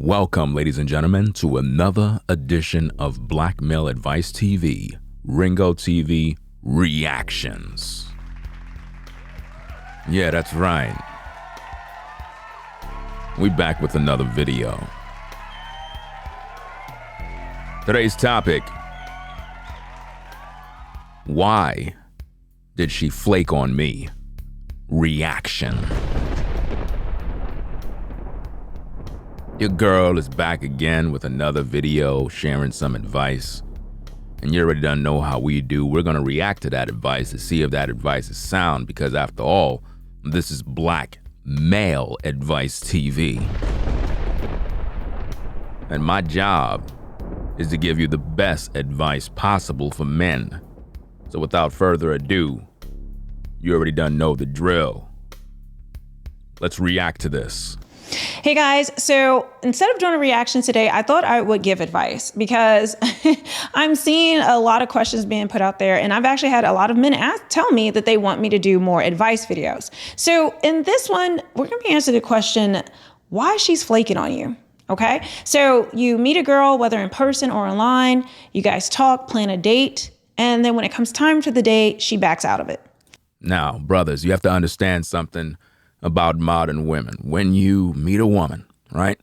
Welcome, ladies and gentlemen, to another edition of Black Male Advice TV, Ringo TV Reactions. Yeah, that's right. We back with another video. Today's topic: why did she flake on me? Reaction. Your girl is back again with another video sharing some advice. And you already done know how we do. We're going to react to that advice to see if that advice is sound, because after all, this is Black Male Advice TV. And my job is to give you the best advice possible for men. So without further ado, you already done know the drill. Let's react to this. Hey guys, so instead of doing a reaction today, I thought I would give advice because I'm seeing a lot of questions being put out there, and I've actually had a lot of men tell me that they want me to do more advice videos. So in this one, we're going to be answering the question, why she's flaking on you. Okay, so you meet a girl, whether in person or online, you guys talk, plan a date, and then when it comes time for the date, she backs out of it. Now, brothers, you have to understand something about modern women. When you meet a woman, right,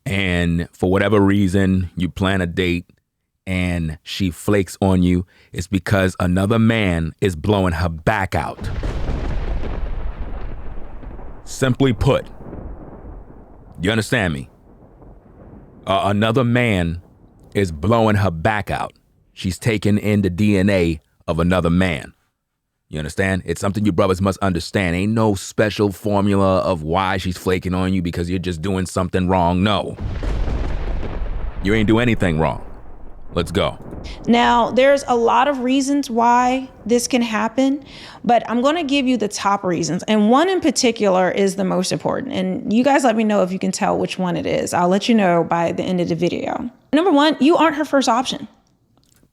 and for whatever reason you plan a date and she flakes on you, it's because another man is blowing her back out. Simply put, you understand me? Another man is blowing her back out. She's taking in the DNA of another man. You understand? It's something you brothers must understand. Ain't no special formula of why she's flaking on you because you're just doing something wrong. No. You ain't do anything wrong. Let's go. Now, there's a lot of reasons why this can happen, but I'm going to give you the top reasons. And one in particular is the most important. And you guys let me know if you can tell which one it is. I'll let you know by the end of the video. Number one, you aren't her first option.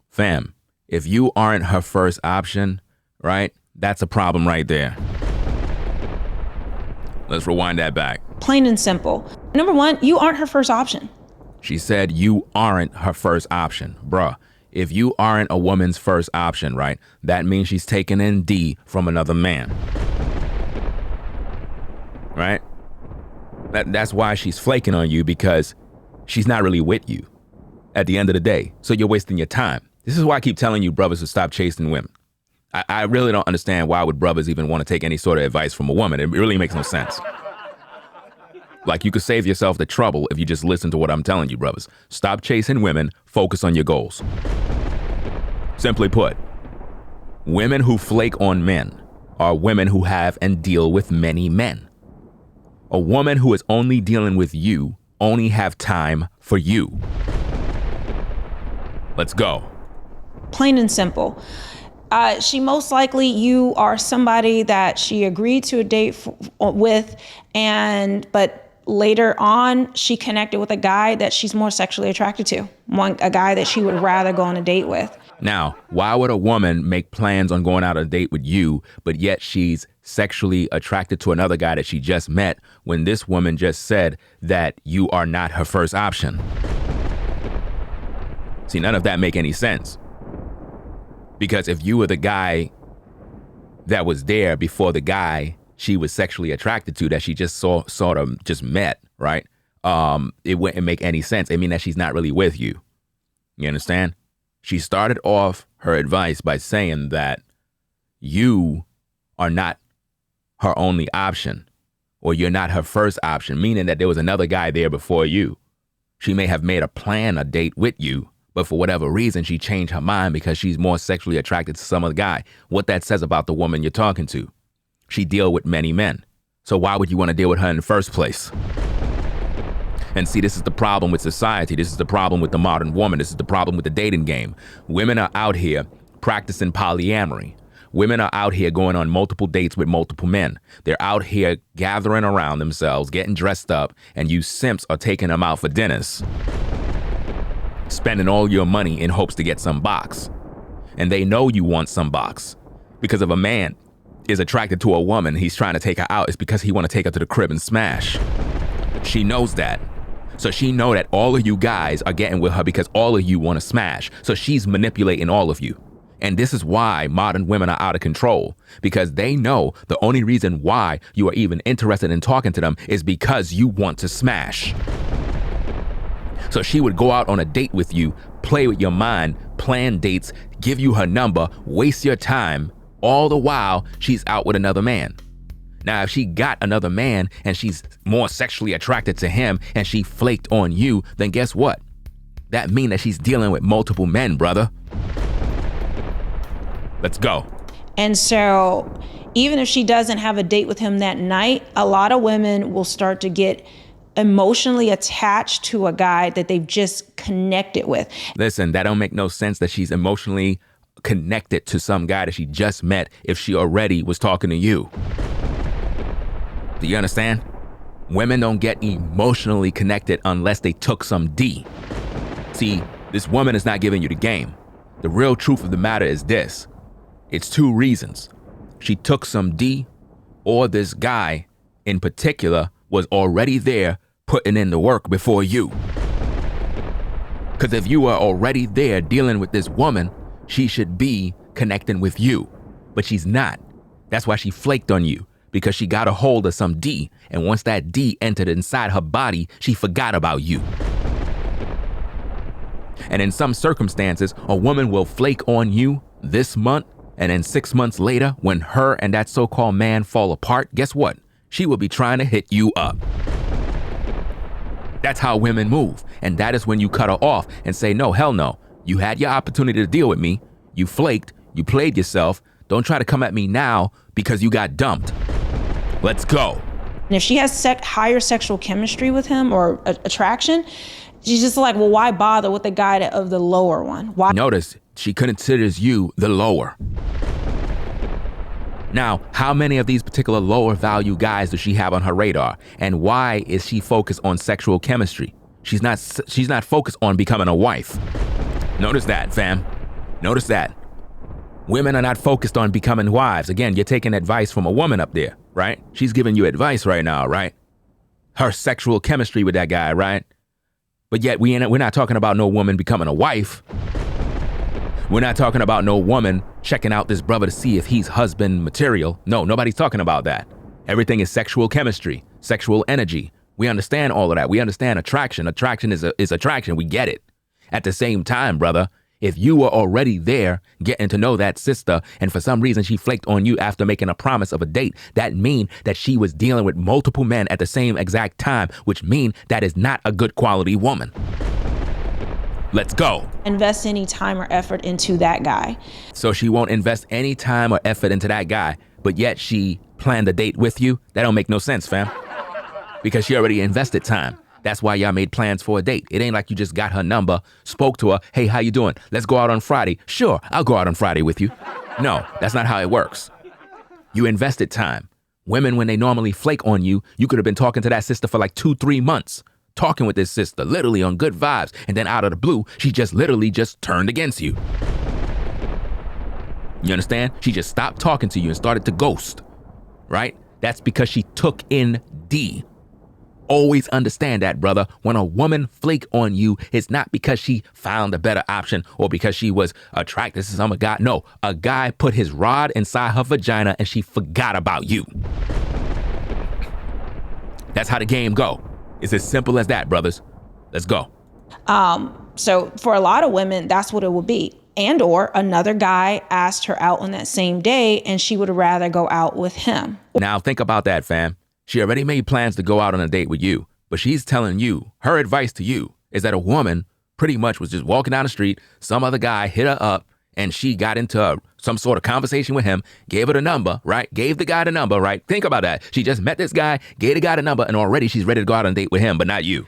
Fam, if you aren't her first option, right? That's a problem right there. Let's rewind that back. Plain and simple. Number one, you aren't her first option. She said you aren't her first option. Bruh, if you aren't a woman's first option, right, that means she's taking in D from another man. Right? That's why she's flaking on you, because she's not really with you at the end of the day. So you're wasting your time. This is why I keep telling you brothers to stop chasing women. I really don't understand why would brothers even want to take any sort of advice from a woman. It really makes no sense. Like, you could save yourself the trouble if you just listen to what I'm telling you, brothers. Stop chasing women, focus on your goals. Simply put, women who flake on men are women who have and deal with many men. A woman who is only dealing with you only have time for you. Let's go. Plain and simple. She most likely, you are somebody that she agreed to a date with, but later on she connected with a guy that she's more sexually attracted to, a guy that she would rather go on a date with. Now, why would a woman make plans on going out on a date with you, but yet she's sexually attracted to another guy that she just met, when this woman just said that you are not her first option? See, none of that make any sense. Because if you were the guy that was there before the guy she was sexually attracted to that she just sort of just met, right? It wouldn't make any sense. I mean that she's not really with you. You understand? She started off her advice by saying that you are not her only option, or you're not her first option, meaning that there was another guy there before you. She may have made a date with you, but for whatever reason, she changed her mind because she's more sexually attracted to some other guy. What that says about the woman you're talking to. She deals with many men. So why would you want to deal with her in the first place? And see, this is the problem with society. This is the problem with the modern woman. This is the problem with the dating game. Women are out here practicing polyamory. Women are out here going on multiple dates with multiple men. They're out here gathering around themselves, getting dressed up, and you simps are taking them out for dinners, spending all your money in hopes to get some box. And they know you want some box, because if a man is attracted to a woman, he's trying to take her out, it's because he want to take her to the crib and smash. She knows that. So she know that all of you guys are getting with her because all of you want to smash. So she's manipulating all of you. And this is why modern women are out of control, because they know the only reason why you are even interested in talking to them is because you want to smash. So she would go out on a date with you, play with your mind, plan dates, give you her number, waste your time, all the while she's out with another man. Now, if she got another man and she's more sexually attracted to him and she flaked on you, then guess what? That means that she's dealing with multiple men, brother. Let's go. And so even if she doesn't have a date with him that night, a lot of women will start to get emotionally attached to a guy that they've just connected with. Listen, that don't make no sense that she's emotionally connected to some guy that she just met if she already was talking to you. Do you understand? Women don't get emotionally connected unless they took some D. See, this woman is not giving you the game. The real truth of the matter is this. It's two reasons. She took some D, or this guy in particular was already there putting in the work before you. Because if you are already there dealing with this woman, she should be connecting with you. But she's not. That's why she flaked on you, because she got a hold of some D. And once that D entered inside her body, she forgot about you. And in some circumstances, a woman will flake on you this month, and then 6 months later, when her and that so-called man fall apart, guess what? She will be trying to hit you up. That's how women move. And that is when you cut her off and say, no, hell no. You had your opportunity to deal with me. You flaked. You played yourself. Don't try to come at me now because you got dumped. Let's go. And if she has higher sexual chemistry with him or attraction, she's just like, well, why bother with the guy of the lower one? Why? Notice she considers you the lower. Now, how many of these particular lower value guys does she have on her radar? And why is she focused on sexual chemistry? She's not focused on becoming a wife. Notice that, fam. Notice that. Women are not focused on becoming wives. Again, you're taking advice from a woman up there, right? She's giving you advice right now, right? Her sexual chemistry with that guy, right? But yet we're not talking about no woman becoming a wife. We're not talking about no woman checking out this brother to see if he's husband material. No, nobody's talking about that. Everything is sexual chemistry, sexual energy. We understand all of that. We understand attraction. Attraction is attraction. We get it. At the same time, brother, if you were already there getting to know that sister and for some reason she flaked on you after making a promise of a date, that mean that she was dealing with multiple men at the same exact time, which mean that is not a good quality woman. Let's go. Invest any time or effort into that guy. So she won't invest any time or effort into that guy, but yet she planned a date with you? That don't make no sense, fam. Because she already invested time. That's why y'all made plans for a date. It ain't like you just got her number, spoke to her, hey, how you doing? Let's go out on Friday. Sure, I'll go out on Friday with you. No, that's not how it works. You invested time. Women, when they normally flake on you, you could have been talking to that sister for like 2-3 months. Talking with this sister, literally on good vibes. And then out of the blue, she just literally just turned against you. You understand? She just stopped talking to you and started to ghost, right? That's because she took in D. Always understand that, brother. When a woman flake on you, it's not because she found a better option or because she was attracted to some guy. No, a guy put his rod inside her vagina and she forgot about you. That's how the game go. It's as simple as that, brothers. Let's go. So for a lot of women, that's what it would be. And or another guy asked her out on that same day and she would rather go out with him. Now think about that, fam. She already made plans to go out on a date with you, but she's telling you, her advice to you is that a woman pretty much was just walking down the street, some other guy hit her up, and she got into some sort of conversation with him, gave her the number, right? Gave the guy the number, right? Think about that. She just met this guy, gave the guy the number, and already she's ready to go out on a date with him, but not you.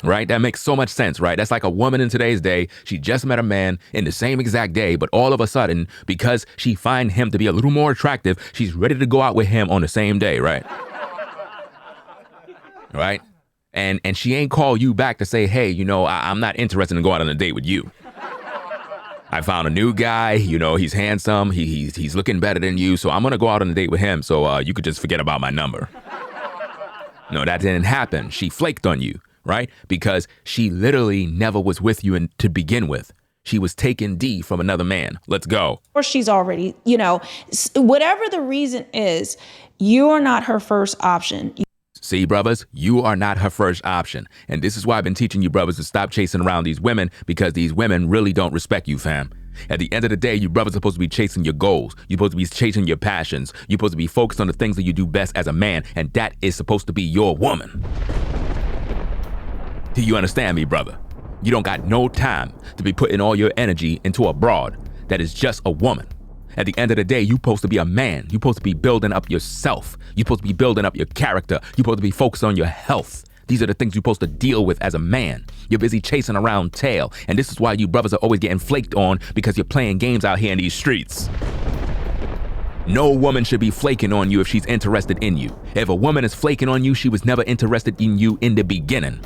Right? That makes so much sense, right? That's like a woman in today's day. She just met a man in the same exact day, but all of a sudden, because she find him to be a little more attractive, she's ready to go out with him on the same day, right? Right? And she ain't call you back to say, hey, I'm not interested in going out on a date with you. I found a new guy, he's handsome, he's looking better than you, so I'm gonna go out on a date with him, so you could just forget about my number. No, that didn't happen. She flaked on you, right? Because she literally never was with you to begin with. She was taking D from another man. Let's go. Or she's already, whatever the reason is, you are not her first option. See, brothers, you are not her first option. And this is why I've been teaching you brothers to stop chasing around these women, because these women really don't respect you, fam. At the end of the day, you brothers are supposed to be chasing your goals. You're supposed to be chasing your passions. You're supposed to be focused on the things that you do best as a man, and that is supposed to be your woman. Do you understand me, brother? You don't got no time to be putting all your energy into a broad that is just a woman. At the end of the day, you're supposed to be a man. You're supposed to be building up yourself. You're supposed to be building up your character. You're supposed to be focused on your health. These are the things you're supposed to deal with as a man. You're busy chasing around tail. And this is why you brothers are always getting flaked on, because you're playing games out here in these streets. No woman should be flaking on you if she's interested in you. If a woman is flaking on you, she was never interested in you in the beginning.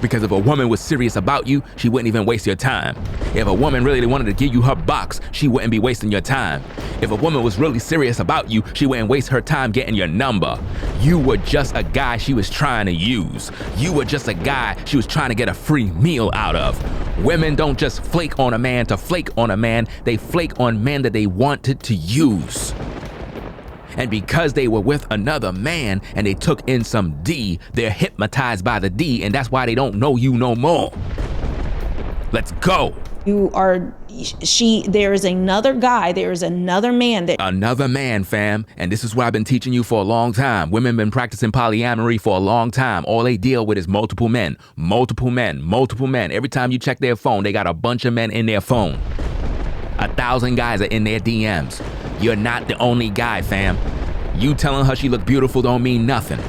Because if a woman was serious about you, she wouldn't even waste your time. If a woman really wanted to give you her box, she wouldn't be wasting your time. If a woman was really serious about you, she wouldn't waste her time getting your number. You were just a guy she was trying to use. You were just a guy she was trying to get a free meal out of. Women don't just flake on a man to flake on a man. They flake on men that they wanted to use. And because they were with another man and they took in some D, they're hypnotized by the D, and that's why they don't know you no more. Let's go. There is another guy, there is another man. Another man, fam. And this is what I've been teaching you for a long time. Women been practicing polyamory for a long time. All they deal with is multiple men, multiple men, multiple men. Every time you check their phone, they got a bunch of men in their phone. 1,000 guys are in their DMs. You're not the only guy, fam. You telling her she look beautiful don't mean nothing.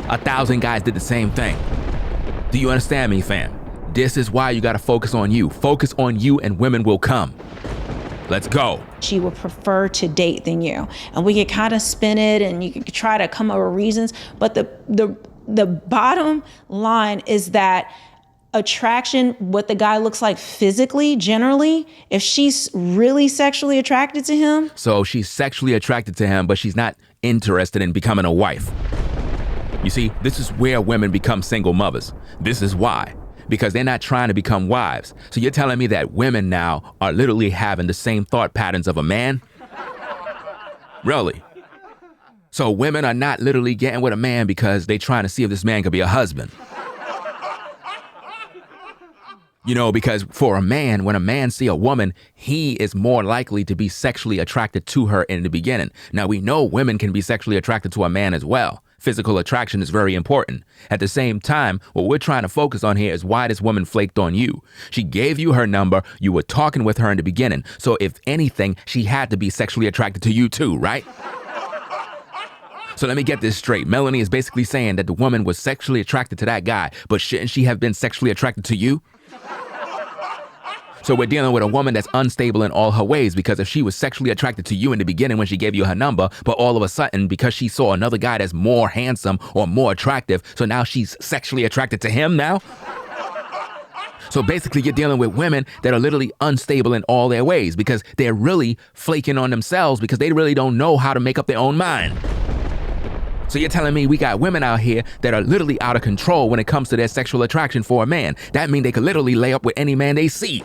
1,000 guys did the same thing. Do you understand me, fam? This is why you gotta focus on you. Focus on you and women will come. Let's go. She would prefer to date than you. And we could kind of spin it and you could try to come up with reasons. But the bottom line is that attraction, what the guy looks like physically, generally, if she's really sexually attracted to him. So she's sexually attracted to him, but she's not interested in becoming a wife. You see, this is where women become single mothers. This is why. Because they're not trying to become wives. So you're telling me that women now are literally having the same thought patterns of a man? Really? So women are not literally getting with a man because they're trying to see if this man could be a husband. Because for a man, when a man see a woman, he is more likely to be sexually attracted to her in the beginning. Now, we know women can be sexually attracted to a man as well. Physical attraction is very important. At the same time, what we're trying to focus on here is why this woman flaked on you. She gave you her number. You were talking with her in the beginning. So if anything, she had to be sexually attracted to you too, right? So let me get this straight. Melanie is basically saying that the woman was sexually attracted to that guy, but shouldn't she have been sexually attracted to you? So we're dealing with a woman that's unstable in all her ways, because if she was sexually attracted to you in the beginning when she gave you her number, but all of a sudden, because she saw another guy that's more handsome or more attractive, so now she's sexually attracted to him now? So basically, you're dealing with women that are literally unstable in all their ways, because they're really flaking on themselves because they really don't know how to make up their own mind. So you're telling me we got women out here that are literally out of control when it comes to their sexual attraction for a man. That means they could literally lay up with any man they see.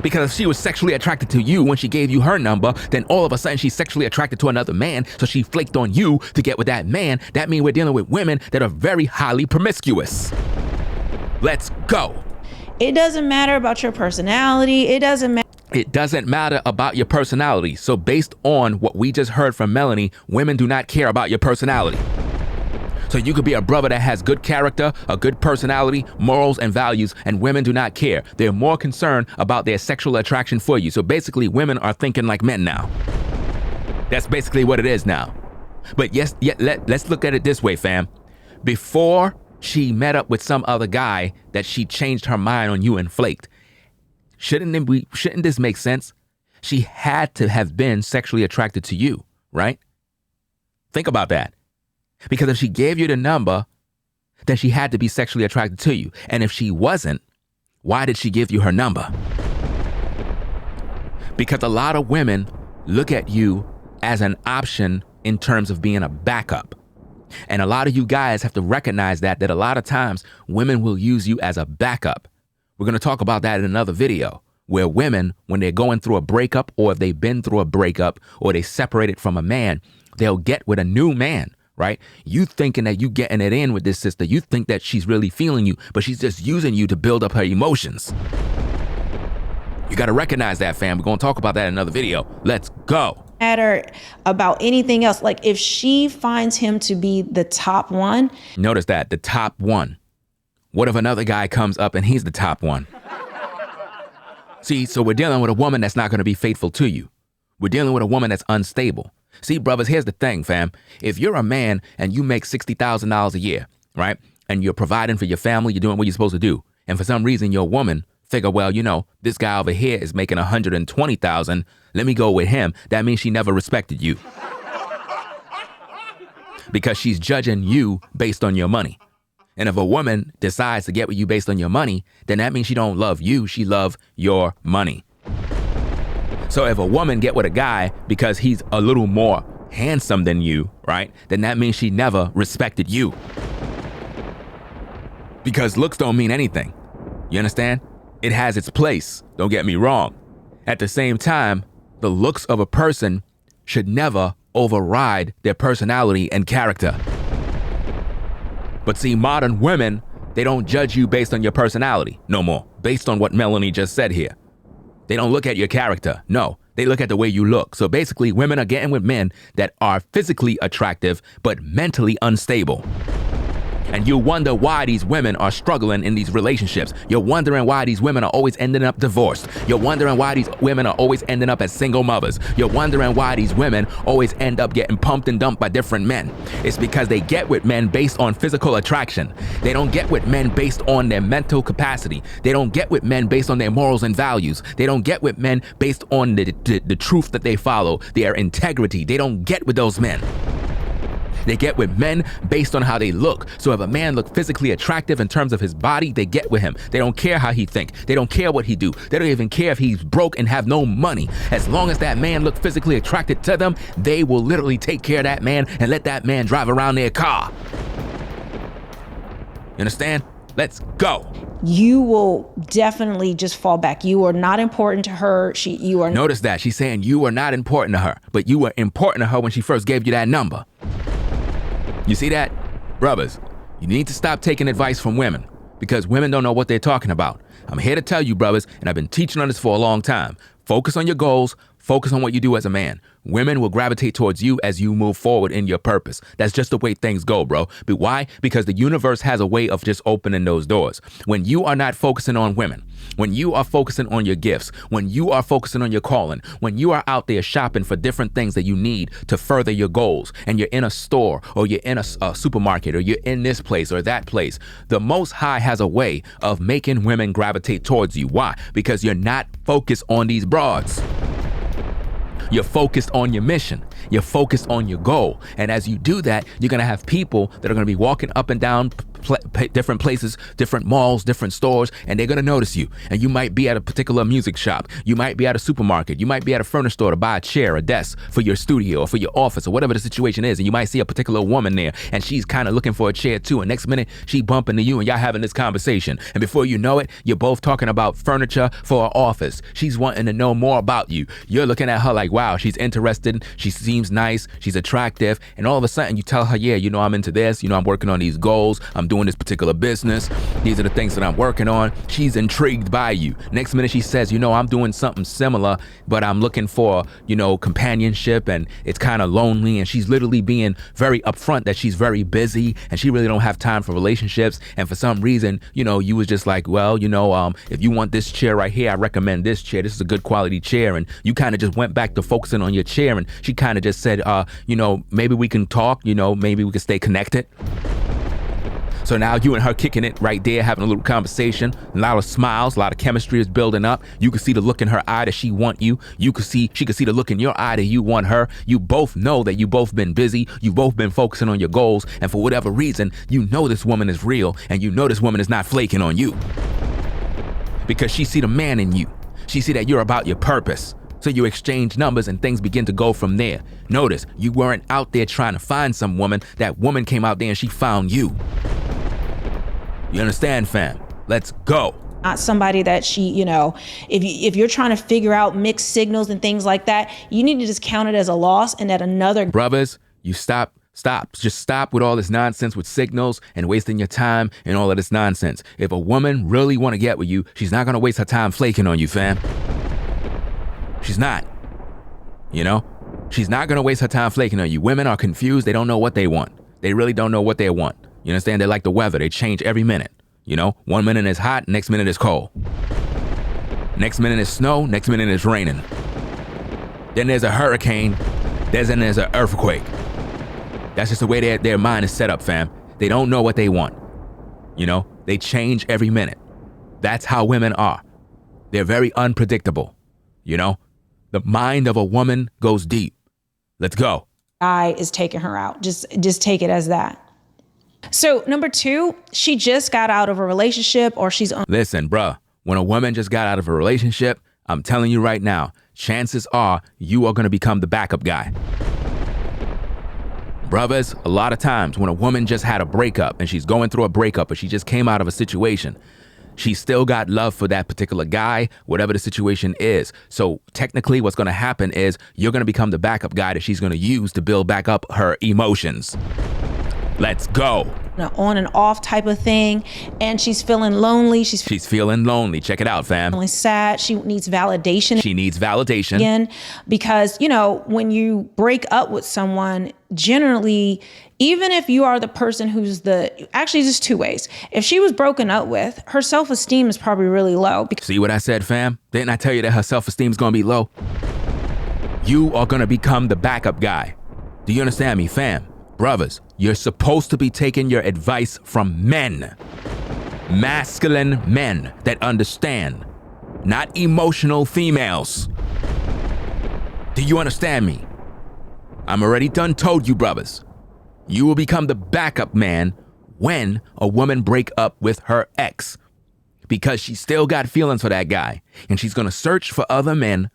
Because if she was sexually attracted to you when she gave you her number, then all of a sudden she's sexually attracted to another man, so she flaked on you to get with that man. That means we're dealing with women that are very highly promiscuous. Let's go. It doesn't matter about your personality. It doesn't matter about your personality. So based on what we just heard from Melanie, women do not care about your personality. So you could be a brother that has good character, a good personality, morals, and values, and women do not care. They're more concerned about their sexual attraction for you. So basically, women are thinking like men now. That's basically what it is now. But let's look at it this way, fam. Before she met up with some other guy that she changed her mind on you and flaked, shouldn't this make sense? She had to have been sexually attracted to you, right? Think about that. Because if she gave you the number, then she had to be sexually attracted to you. And if she wasn't, why did she give you her number? Because a lot of women look at you as an option in terms of being a backup. And a lot of you guys have to recognize that a lot of times women will use you as a backup. We're going to talk about that in another video, where women, when they're going through a breakup, or if they've been through a breakup, or they separated from a man, they'll get with a new man, right? You thinking that you getting it in with this sister. You think that she's really feeling you, but she's just using you to build up her emotions. You got to recognize that, fam. We're going to talk about that in another video. Let's go. Matter about anything else. Like if she finds him to be the top one. Notice that, the top one. What if another guy comes up and he's the top one? See, so we're dealing with a woman that's not going to be faithful to you. We're dealing with a woman that's unstable. See, brothers, here's the thing, fam. If you're a man and you make $60,000 a year, right? And you're providing for your family, you're doing what you're supposed to do. And for some reason, your woman figure, well, this guy over here is making $120,000. Let me go with him. That means she never respected you. Because she's judging you based on your money. And if a woman decides to get with you based on your money, then that means she don't love you. She love your money. So if a woman get with a guy because he's a little more handsome than you, right? Then that means she never respected you. Because looks don't mean anything. You understand? It has its place. Don't get me wrong. At the same time, the looks of a person should never override their personality and character. But see, modern women, they don't judge you based on your personality no more, based on what Melanie just said here. They don't look at your character. No, they look at the way you look. So basically, women are getting with men that are physically attractive, but mentally unstable. And you wonder why these women are struggling in these relationships. You're wondering why these women are always ending up divorced. You're wondering why these women are always ending up as single mothers. You're wondering why these women always end up getting pumped and dumped by different men. It's because they get with men based on physical attraction. They don't get with men based on their mental capacity. They don't get with men based on their morals and values. They don't get with men based on the truth that they follow, their integrity. They don't get with those men. They get with men based on how they look. So if a man looks physically attractive in terms of his body, they get with him. They don't care how he think. They don't care what he do. They don't even care if he's broke and have no money. As long as that man looks physically attracted to them, they will literally take care of that man and let that man drive around their car. You understand? Let's go. You will definitely just fall back. You are not important to her. Notice that she's saying you are not important to her, but you were important to her when she first gave you that number. You see that? Brothers, you need to stop taking advice from women because women don't know what they're talking about. I'm here to tell you, brothers, and I've been teaching on this for a long time. Focus on your goals. Focus on what you do as a man. Women will gravitate towards you as you move forward in your purpose. That's just the way things go, bro. But why? Because the universe has a way of just opening those doors. When you are not focusing on women, when you are focusing on your gifts, when you are focusing on your calling, when you are out there shopping for different things that you need to further your goals, and you're in a store or you're in a supermarket or you're in this place or that place, the Most High has a way of making women gravitate towards you. Why? Because you're not focused on these broads. You're focused on your mission. You're focused on your goal. And as you do that, you're going to have people that are going to be walking up and down different places, different malls, different stores, and they're going to notice you. And you might be at a particular music shop. You might be at a supermarket. You might be at a furniture store to buy a chair, a desk for your studio or for your office or whatever the situation is. And you might see a particular woman there and she's kind of looking for a chair too. And next minute she bump into you and y'all having this conversation. And before you know it, you're both talking about furniture for her office. She's wanting to know more about you. You're looking at her like, wow, she's interested. She seems nice. She's attractive. And all of a sudden you tell her, yeah, I'm into this. I'm working on these goals. I'm doing this particular business. These are the things that I'm working on. She's intrigued by you. Next minute she says, I'm doing something similar, but I'm looking for, companionship and it's kind of lonely. And she's literally being very upfront that she's very busy and she really don't have time for relationships. And for some reason, you was just like, well, if you want this chair right here, I recommend this chair. This is a good quality chair. And you kind of just went back to focusing on your chair. And she kind of just said, maybe we can talk, maybe we can stay connected. So now you and her kicking it right there, having a little conversation, a lot of smiles, a lot of chemistry is building up. You can see the look in her eye that she want you. She could see the look in your eye that you want her. You both know that you both been busy. You both been focusing on your goals. And for whatever reason, this woman is real and this woman is not flaking on you. Because she see the man in you. She see that you're about your purpose. So you exchange numbers and things begin to go from there. Notice, you weren't out there trying to find some woman. That woman came out there and she found you. You understand, fam? Let's go. Not somebody that she, if you're trying to figure out mixed signals and things like that, you need to just count it as a loss and that another. Brothers, you stop. Just stop with all this nonsense with signals and wasting your time and all of this nonsense. If a woman really want to get with you, she's not going to waste her time flaking on you, fam. She's not. She's not going to waste her time flaking on you. Women are confused. They don't know what they want. They really don't know what they want. You understand? They're like the weather. They change every minute. 1 minute is hot, next minute is cold. Next minute is snow, next minute is raining. Then there's a hurricane, there's an earthquake. That's just the way their mind is set up, fam. They don't know what they want. They change every minute. That's how women are. They're very unpredictable. The mind of a woman goes deep. Let's go. Guy is taking her out. Just take it as that. So number 2, she just got out of a relationship or she's on. Listen, bruh, when a woman just got out of a relationship, I'm telling you right now, chances are you are going to become the backup guy. Brothers, a lot of times when a woman just had a breakup and she's going through a breakup or she just came out of a situation, she still got love for that particular guy, whatever the situation is. So technically what's going to happen is you're going to become the backup guy that she's going to use to build back up her emotions. Let's go. On and off type of thing. And she's feeling lonely. She's feeling lonely. Check it out, fam. Feeling sad. She needs validation. She needs validation. Again, because, when you break up with someone, generally, even if you are the person actually there's 2 ways. If she was broken up with, her self-esteem is probably really low. See what I said, fam? Didn't I tell you that her self-esteem is going to be low? You are going to become the backup guy. Do you understand me, fam? Brothers, you're supposed to be taking your advice from men. Masculine men that understand, not emotional females. Do you understand me? I'm already done told you, brothers. You will become the backup man when a woman break up with her ex, because she still got feelings for that guy, and she's going to search for other men.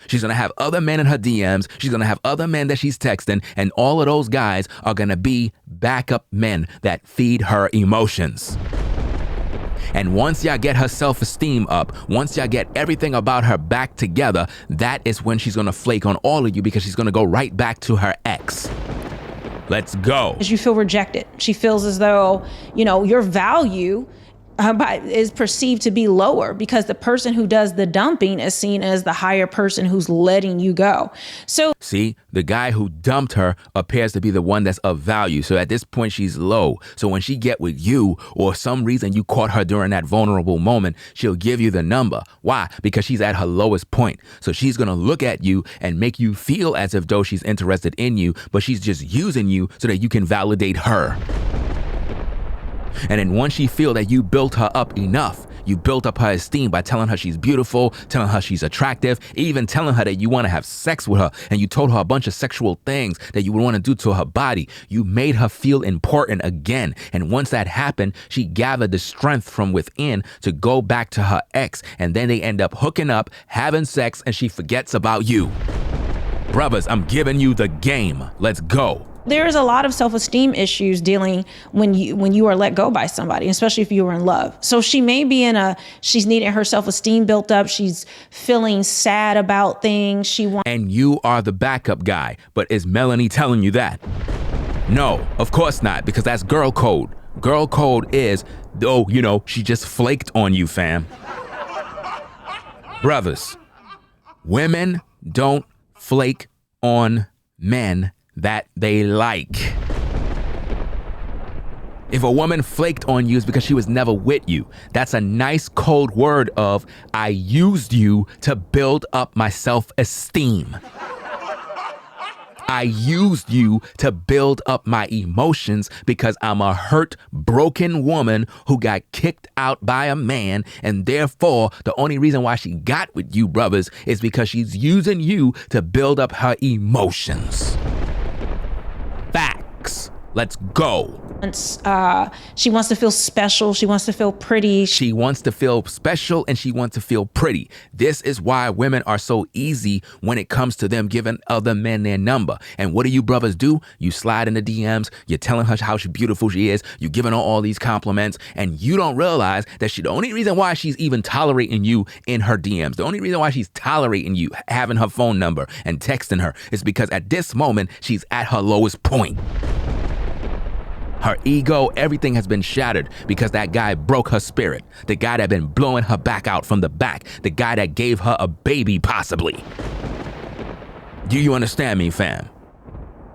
She's going to have other men in her DMs. She's going to have other men that she's texting. And all of those guys are going to be backup men that feed her emotions. And once y'all get her self-esteem up, once y'all get everything about her back together, that is when she's going to flake on all of you, because she's going to go right back to her ex. Let's go. As you feel rejected. She feels as though, your value is perceived to be lower because the person who does the dumping is seen as the higher person who's letting you go. So see, the guy who dumped her appears to be the one that's of value. So at this point, she's low. So when she get with you, or some reason you caught her during that vulnerable moment, she'll give you the number. Why? Because she's at her lowest point. So she's going to look at you and make you feel as if though she's interested in you, but she's just using you so that you can validate her. And then once she feel that you built her up enough, you built up her esteem by telling her she's beautiful, telling her she's attractive, even telling her that you want to have sex with her, and you told her a bunch of sexual things that you would want to do to her body. You made her feel important again. And once that happened, she gathered the strength from within to go back to her ex, and then they end up hooking up, having sex, and she forgets about you. Brothers, I'm giving you the game. Let's go. There is a lot of self-esteem issues dealing when you are let go by somebody, especially if you were in love. So she may be she's needing her self-esteem built up. She's feeling sad about things. And you are the backup guy. But is Melanie telling you that? No, of course not, because that's girl code. Girl code is, she just flaked on you, fam. Brothers, women don't flake on men that they like. If a woman flaked on you, it's because she was never with you. That's a nice cold word of, I used you to build up my self-esteem. I used you to build up my emotions because I'm a hurt, broken woman who got kicked out by a man, and therefore the only reason why she got with you, brothers, is because she's using you to build up her emotions. Facts. Let's go. She wants to feel special. She wants to feel pretty. She wants to feel special and she wants to feel pretty. This is why women are so easy when it comes to them giving other men their number. And what do you brothers do? You slide in the DMs. You're telling her how beautiful she is. You're giving her all these compliments. And you don't realize that the only reason why she's even tolerating you in her DMs, the only reason why she's tolerating you having her phone number and texting her is because at this moment, she's at her lowest point. Her ego, everything has been shattered because that guy broke her spirit. The guy that been blowing her back out from the back. The guy that gave her a baby, possibly. Do you understand me, fam?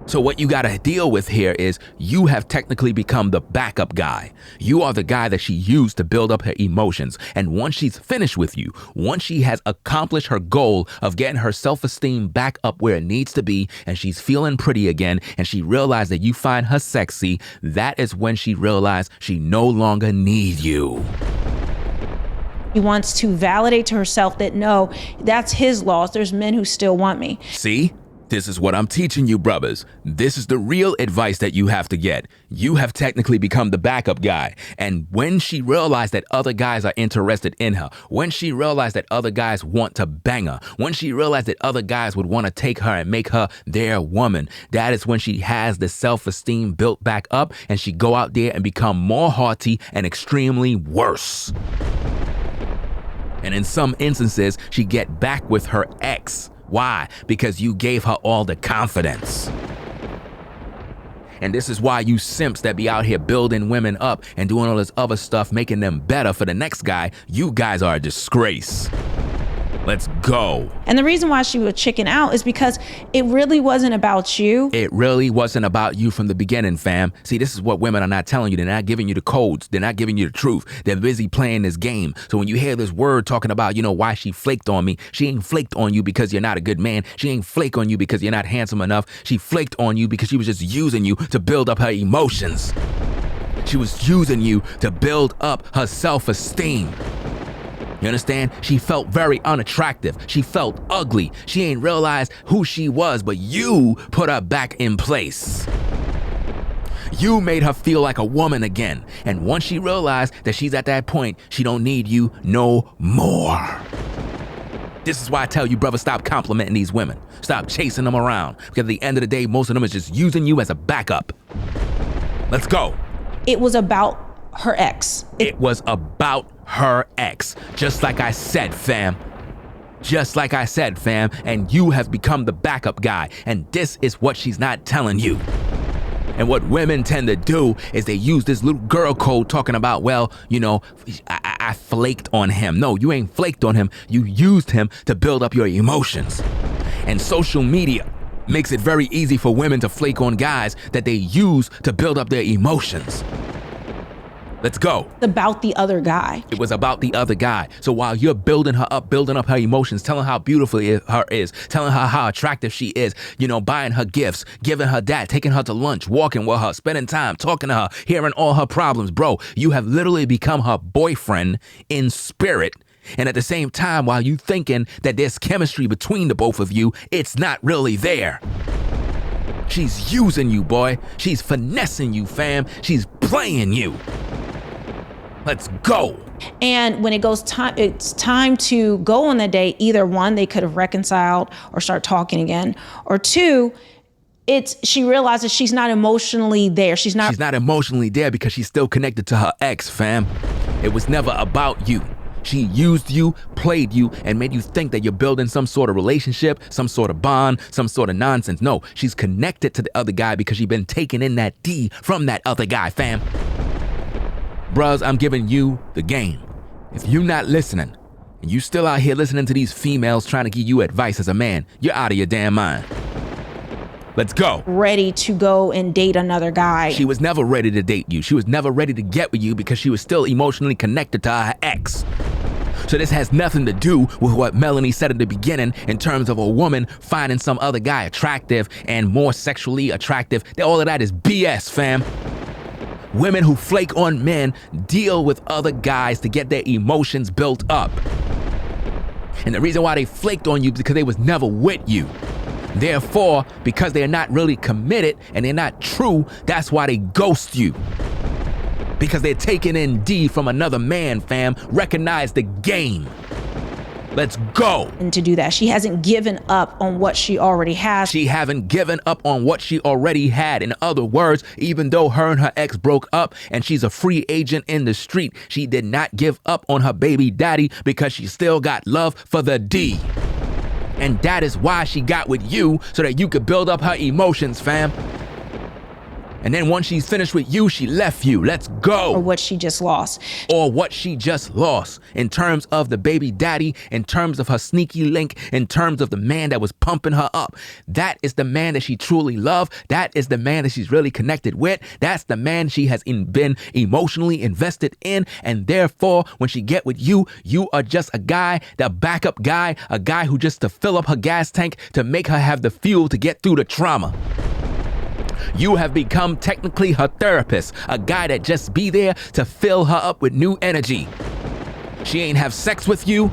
So what you gotta deal with here is you have technically become the backup guy. You are the guy that she used to build up her emotions. And once she's finished with you, once she has accomplished her goal of getting her self-esteem back up where it needs to be, and she's feeling pretty again, and she realized that you find her sexy, that is when she realized she no longer needs you. She wants to validate to herself that no, that's his loss. There's men who still want me. See? This is what I'm teaching you, brothers. This is the real advice that you have to get. You have technically become the backup guy. And when she realized that other guys are interested in her, when she realized that other guys want to bang her, when she realized that other guys would want to take her and make her their woman, that is when she has the self-esteem built back up and she go out there and become more haughty and extremely worse. And in some instances, she get back with her ex. Why? Because you gave her all the confidence. And this is why you simps that be out here building women up and doing all this other stuff, making them better for the next guy, you guys are a disgrace. Let's go. And the reason why she would chicken out is because it really wasn't about you. It really wasn't about you from the beginning, fam. See, this is what women are not telling you. They're not giving you the codes. They're not giving you the truth. They're busy playing this game. So when you hear this word talking about, why she flaked on me, she ain't flaked on you because you're not a good man. She ain't flake on you because you're not handsome enough. She flaked on you because she was just using you to build up her emotions. She was using you to build up her self-esteem. You understand? She felt very unattractive. She felt ugly. She ain't realized who she was, but you put her back in place. You made her feel like a woman again. And once she realized that she's at that point, she don't need you no more. This is why I tell you, brother, stop complimenting these women. Stop chasing them around. Because at the end of the day, most of them is just using you as a backup. Let's go. It was about her ex. It was about her ex. Just like I said, fam. Just like I said, fam. And you have become the backup guy. And this is what she's not telling you. And what women tend to do is they use this little girl code talking about, well, I flaked on him. No, you ain't flaked on him. You used him to build up your emotions. And social media makes it very easy for women to flake on guys that they use to build up their emotions. Let's go. It's about the other guy. It was about the other guy. So while you're building her up, building up her emotions, telling her how beautiful her is, telling her how attractive she is, buying her gifts, giving her that, taking her to lunch, walking with her, spending time, talking to her, hearing all her problems, bro, you have literally become her boyfriend in spirit. And at the same time, while you thinking that there's chemistry between the both of you, it's not really there. She's using you, boy. She's finessing you, fam. She's playing you. Let's go. And when it's time to go on the date, either one, they could have reconciled or start talking again. Or two, she realizes she's not emotionally there. She's not emotionally there because she's still connected to her ex, fam. It was never about you. She used you, played you, and made you think that you're building some sort of relationship, some sort of bond, some sort of nonsense. No, she's connected to the other guy because she's been taking in that D from that other guy, fam. Bros, I'm giving you the game. If you're not listening, and you still out here listening to these females trying to give you advice as a man, you're out of your damn mind. Let's go. Ready to go and date another guy. She was never ready to date you. She was never ready to get with you because she was still emotionally connected to her ex. So this has nothing to do with what Melanie said in the beginning in terms of a woman finding some other guy attractive and more sexually attractive. All of that is BS, fam. Women who flake on men deal with other guys to get their emotions built up. And the reason why they flaked on you is because they was never with you. Therefore, because they're not really committed and they're not true, that's why they ghost you. Because they're taking in D from another man, fam. Recognize the game. Let's go. And to do that, she hasn't given up on what she already has. She haven't given up on what she already had. In other words, even though her and her ex broke up and she's a free agent in the street, she did not give up on her baby daddy because she still got love for the D. And that is why she got with you, so that you could build up her emotions, fam. And then once she's finished with you, she left you. Let's go. Or what she just lost. Or what she just lost in terms of the baby daddy, in terms of her sneaky link, in terms of the man that was pumping her up. That is the man that she truly loved. That is the man that she's really connected with. That's the man she has been emotionally invested in. And therefore, when she get with you, you are just a guy, the backup guy, a guy who just to fill up her gas tank to make her have the fuel to get through the trauma. You have become technically her therapist, a guy that just be there to fill her up with new energy. She ain't have sex with you.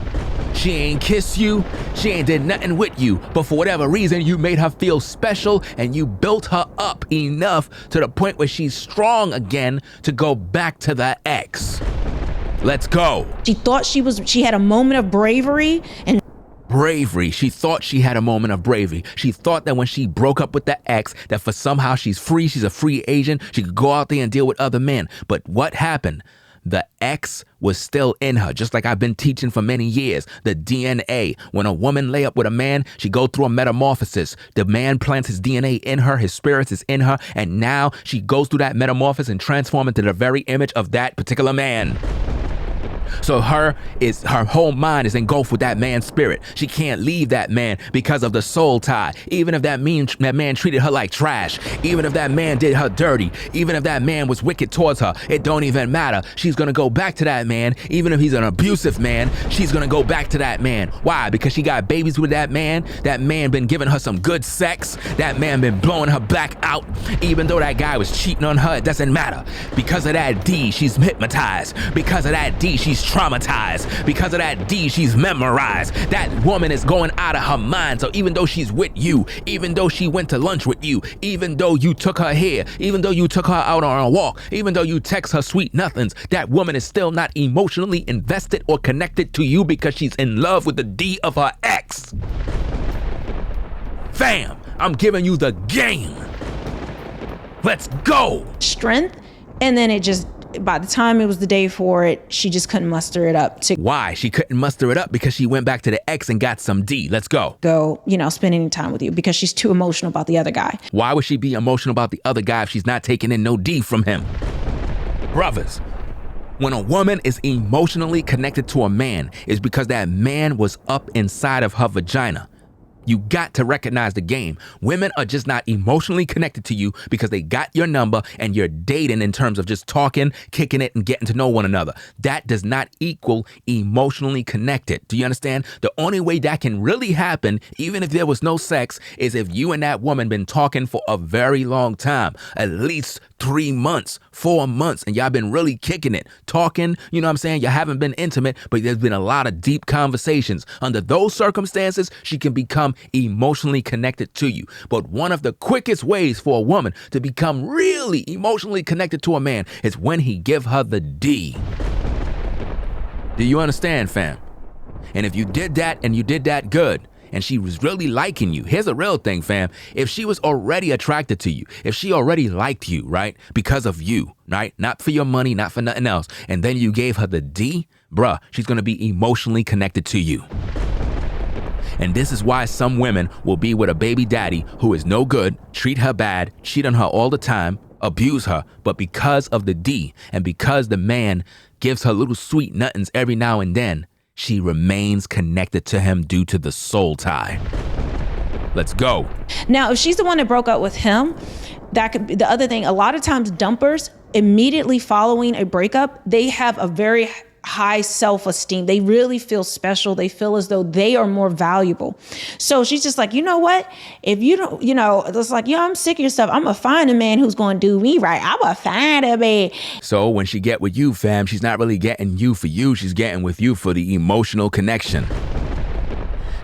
She ain't kiss you. She ain't did nothing with you. But for whatever reason, you made her feel special and you built her up enough to the point where she's strong again to go back to the ex. Let's go. She thought she had a moment of bravery and bravery. She thought she had a moment of bravery. She thought that when she broke up with the ex, that for somehow she's free, she's a free agent, she could go out there and deal with other men. But what happened? The ex was still in her, just like I've been teaching for many years. The DNA. When a woman lay up with a man, she go through a metamorphosis. The man plants his DNA in her, his spirit is in her, and now she goes through that metamorphosis and transforms into the very image of that particular man. So her whole mind is engulfed with that man's spirit. She can't leave that man because of the soul tie. Even if that man treated her like trash, even if that man did her dirty, even if that man was wicked towards her, it don't even matter. She's gonna go back to that man. Even if he's an abusive man, she's gonna go back to that man. Why? Because she got babies with that man. That man been giving her some good sex. That man been blowing her back out. Even though that guy was cheating on her, it doesn't matter. Because of that D, she's hypnotized. Because of that D, she's traumatized. Because of that D, she's memorized. That woman is going out of her mind. So even though she's with you, even though she went to lunch with you, even though you took her here, even though you took her out on a walk, even though you text her sweet nothings, that woman is still not emotionally invested or connected to you because she's in love with the D of her ex. Fam, I'm giving you the game. Let's go. Strength. And then it just, by the time it was the day for it, she just couldn't muster it up to Why? She couldn't muster it up because she went back to the ex and got some D. Let's go. Spend any time with you because she's too emotional about the other guy. Why would she be emotional about the other guy if she's not taking in no D from him? Brothers, when a woman is emotionally connected to a man, it's because that man was up inside of her vagina. You got to recognize the game. Women are just not emotionally connected to you because they got your number and you're dating in terms of just talking, kicking it, and getting to know one another. That does not equal emotionally connected. Do you understand? The only way that can really happen, even if there was no sex, is if you and that woman been talking for a very long time, at least 3 months, 4 months, and y'all been really kicking it, talking, you know what I'm saying? You haven't been intimate, but there's been a lot of deep conversations. Under those circumstances, she can become emotionally connected to you. But one of the quickest ways for a woman to become really emotionally connected to a man is when he give her the D. Do you understand, fam? And if you did that and you did that good, and she was really liking you, here's a real thing, fam. If she was already attracted to you, if she already liked you, right, because of you, right, not for your money, not for nothing else, and then you gave her the D, bruh, she's gonna be emotionally connected to you. And this is why some women will be with a baby daddy who is no good, treat her bad, cheat on her all the time, abuse her, but because of the D, and because the man gives her little sweet nothings every now and then, she remains connected to him due to the soul tie. Let's go. Now, if she's the one that broke up with him, that could be the other thing. A lot of times dumpers, immediately following a breakup, they have a very high self-esteem. They really feel special. They feel as though they are more valuable. So she's just like, you know what? If you don't, it's like, I'm sick of your stuff. I'm going to find a man who's going to do me right. I'm going to find a man. So when she get with you, fam, she's not really getting you for you. She's getting with you for the emotional connection.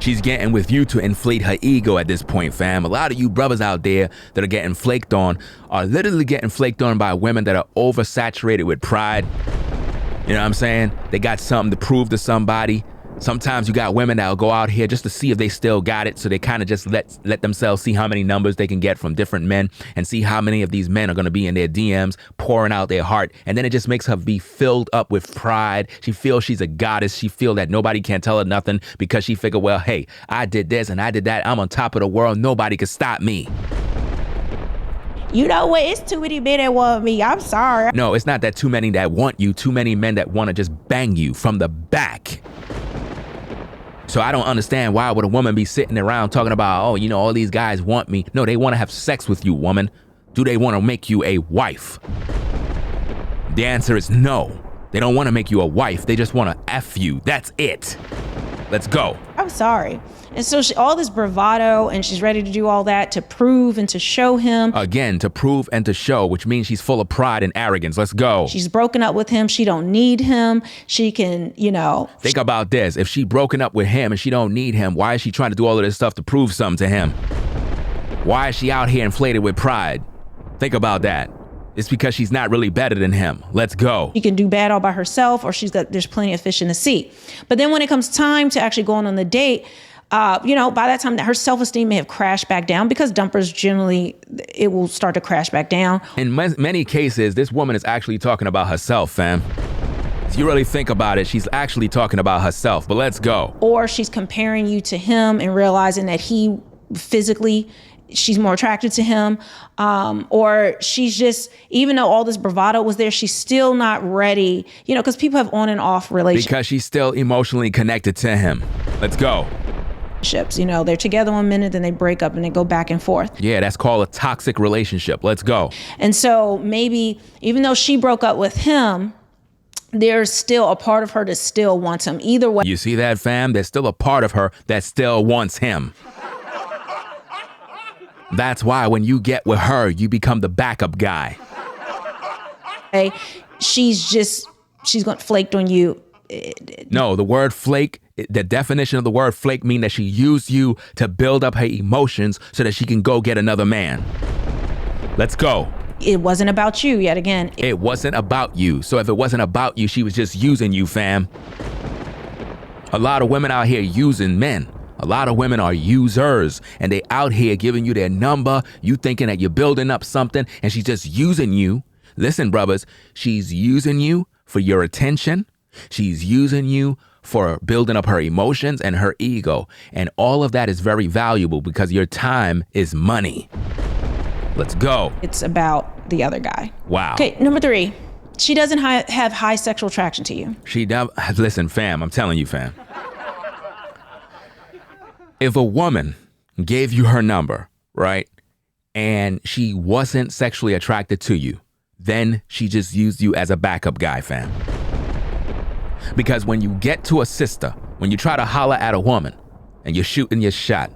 She's getting with you to inflate her ego at this point, fam. A lot of you brothers out there that are getting flaked on are literally getting flaked on by women that are oversaturated with pride. You know what I'm saying? They got something to prove to somebody. Sometimes you got women that'll go out here just to see if they still got it. So they kind of just let themselves see how many numbers they can get from different men and see how many of these men are going to be in their DMs pouring out their heart. And then it just makes her be filled up with pride. She feels she's a goddess. She feels that nobody can tell her nothing because she figured, well, hey, I did this and I did that. I'm on top of the world. Nobody can stop me. You know what? It's too many men that want me. I'm sorry. No, it's not that too many that want you. Too many men that want to just bang you from the back. So I don't understand why would a woman be sitting around talking about, oh, you know, all these guys want me. No, they want to have sex with you, woman. Do they want to make you a wife? The answer is no. They don't want to make you a wife. They just want to F you. That's it. Let's go. I'm sorry. And so all this bravado, and she's ready to do all that to prove and to show him. Again, to prove and to show, which means she's full of pride and arrogance. Let's go. She's broken up with him. She don't need him. She can, you know. Think about this. If she broken up with him and she don't need him, why is she trying to do all of this stuff to prove something to him? Why is she out here inflated with pride? Think about that. It's because she's not really better than him. Let's go. She can do bad all by herself, or there's plenty of fish in the sea. But then when it comes time to actually going on the date, you know, by that time her self-esteem may have crashed back down, because dumpers generally, it will start to crash back down. In many cases, this woman is actually talking about herself, fam. If you really think about it, she's actually talking about herself, but let's go. Or she's comparing you to him and realizing that he physically, she's more attracted to him. Or she's just, even though all this bravado was there, she's still not ready, you know, because people have on and off relationships. Because she's still emotionally connected to him. Let's go. You know, they're together 1 minute, then they break up and they go back and forth. Yeah, that's called a toxic relationship. Let's go. And so maybe even though she broke up with him, there's still a part of her that still wants him. Either way. You see that, fam? There's still a part of her that still wants him. That's why when you get with her, you become the backup guy. She's going flaked on you. No, the word flake, the definition of the word flake mean that she used you to build up her emotions so that she can go get another man. Let's go. It wasn't about you yet again. It wasn't about you. So if it wasn't about you, she was just using you, fam. A lot of women out here using men. A lot of women are users, and they out here giving you their number. You thinking that you're building up something, and she's just using you. Listen, brothers, she's using you for your attention. She's using you for building up her emotions and her ego. And all of that is very valuable because your time is money. Let's go. It's about the other guy. Wow. Okay, number 3. She doesn't have high sexual attraction to you. Listen, fam, I'm telling you, fam. If a woman gave you her number, right, and she wasn't sexually attracted to you, then she just used you as a backup guy, fam. Because when you get to a sister, when you try to holler at a woman and you're shooting your shot,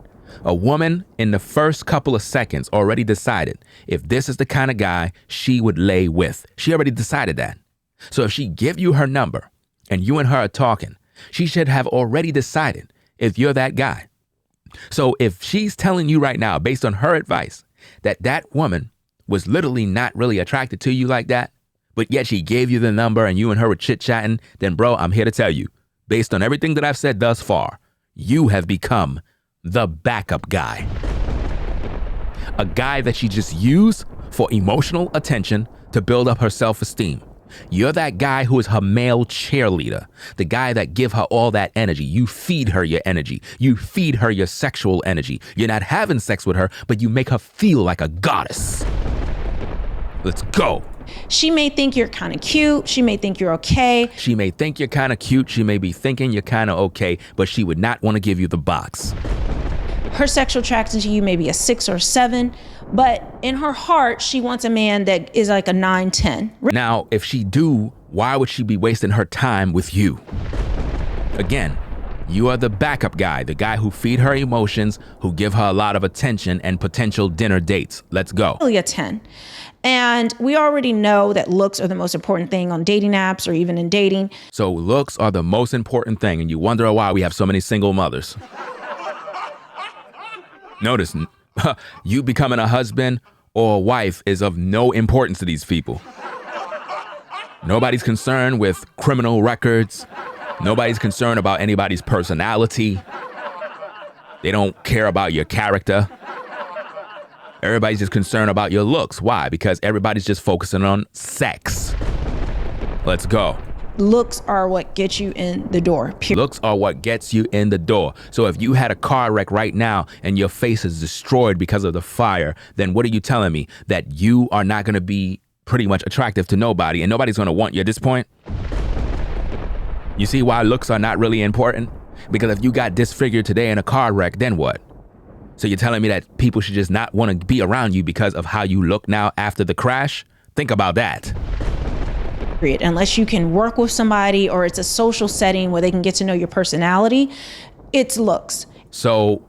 a woman in the first couple of seconds already decided if this is the kind of guy she would lay with. She already decided that. So if she give you her number and you and her are talking, she should have already decided if you're that guy. So if she's telling you right now, based on her advice, that woman was literally not really attracted to you like that, but yet she gave you the number and you and her were chit-chatting, then bro, I'm here to tell you, based on everything that I've said thus far, you have become the backup guy. A guy that she just used for emotional attention to build up her self-esteem. You're that guy who is her male cheerleader, the guy that give her all that energy. You feed her your energy. You feed her your sexual energy. You're not having sex with her, but you make her feel like a goddess. Let's go. She may think you're kind of cute. She may think you're okay. She may think you're kind of cute. She may be thinking you're kind of okay, but she would not want to give you the box. Her sexual attraction to you may be a 6 or 7, but in her heart, she wants a man that is like a 9, 10. Now, if she do, why would she be wasting her time with you? Again, you are the backup guy, the guy who feed her emotions, who give her a lot of attention and potential dinner dates. Let's go. Really a 10. And we already know that looks are the most important thing on dating apps or even in dating. So looks are the most important thing, and you wonder why we have so many single mothers. Notice, you becoming a husband or a wife is of no importance to these people. Nobody's concerned with criminal records. Nobody's concerned about anybody's personality. They don't care about your character. Everybody's just concerned about your looks. Why? Because everybody's just focusing on sex. Let's go. Looks are what gets you in the door. Looks are what gets you in the door. So if you had a car wreck right now and your face is destroyed because of the fire, then what are you telling me? That you are not going to be pretty much attractive to nobody and nobody's going to want you at this point? You see why looks are not really important? Because if you got disfigured today in a car wreck, then what? So you're telling me that people should just not want to be around you because of how you look now after the crash? Think about that. Unless you can work with somebody or it's a social setting where they can get to know your personality, it's looks. So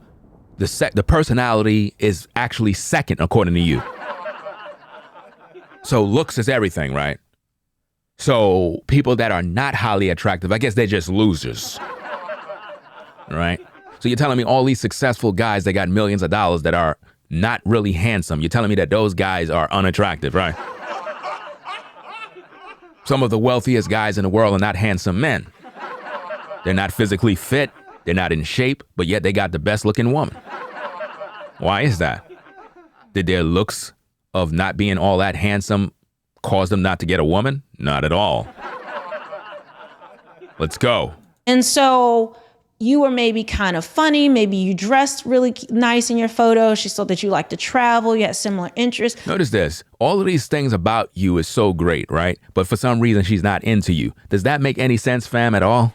the personality is actually second according to you. So looks is everything, right? So people that are not highly attractive, I guess they're just losers, right? So you're telling me all these successful guys that got millions of dollars that are not really handsome, you're telling me that those guys are unattractive, right? Some of the wealthiest guys in the world are not handsome men. They're not physically fit, they're not in shape, but yet they got the best looking woman. Why is that? Did their looks of not being all that handsome cause them not to get a woman? Not at all. Let's go. And so you were maybe kind of funny. Maybe you dressed really nice in your photo. She saw that you like to travel. You had similar interests. Notice this. All of these things about you is so great, right? But for some reason, she's not into you. Does that make any sense, fam, at all?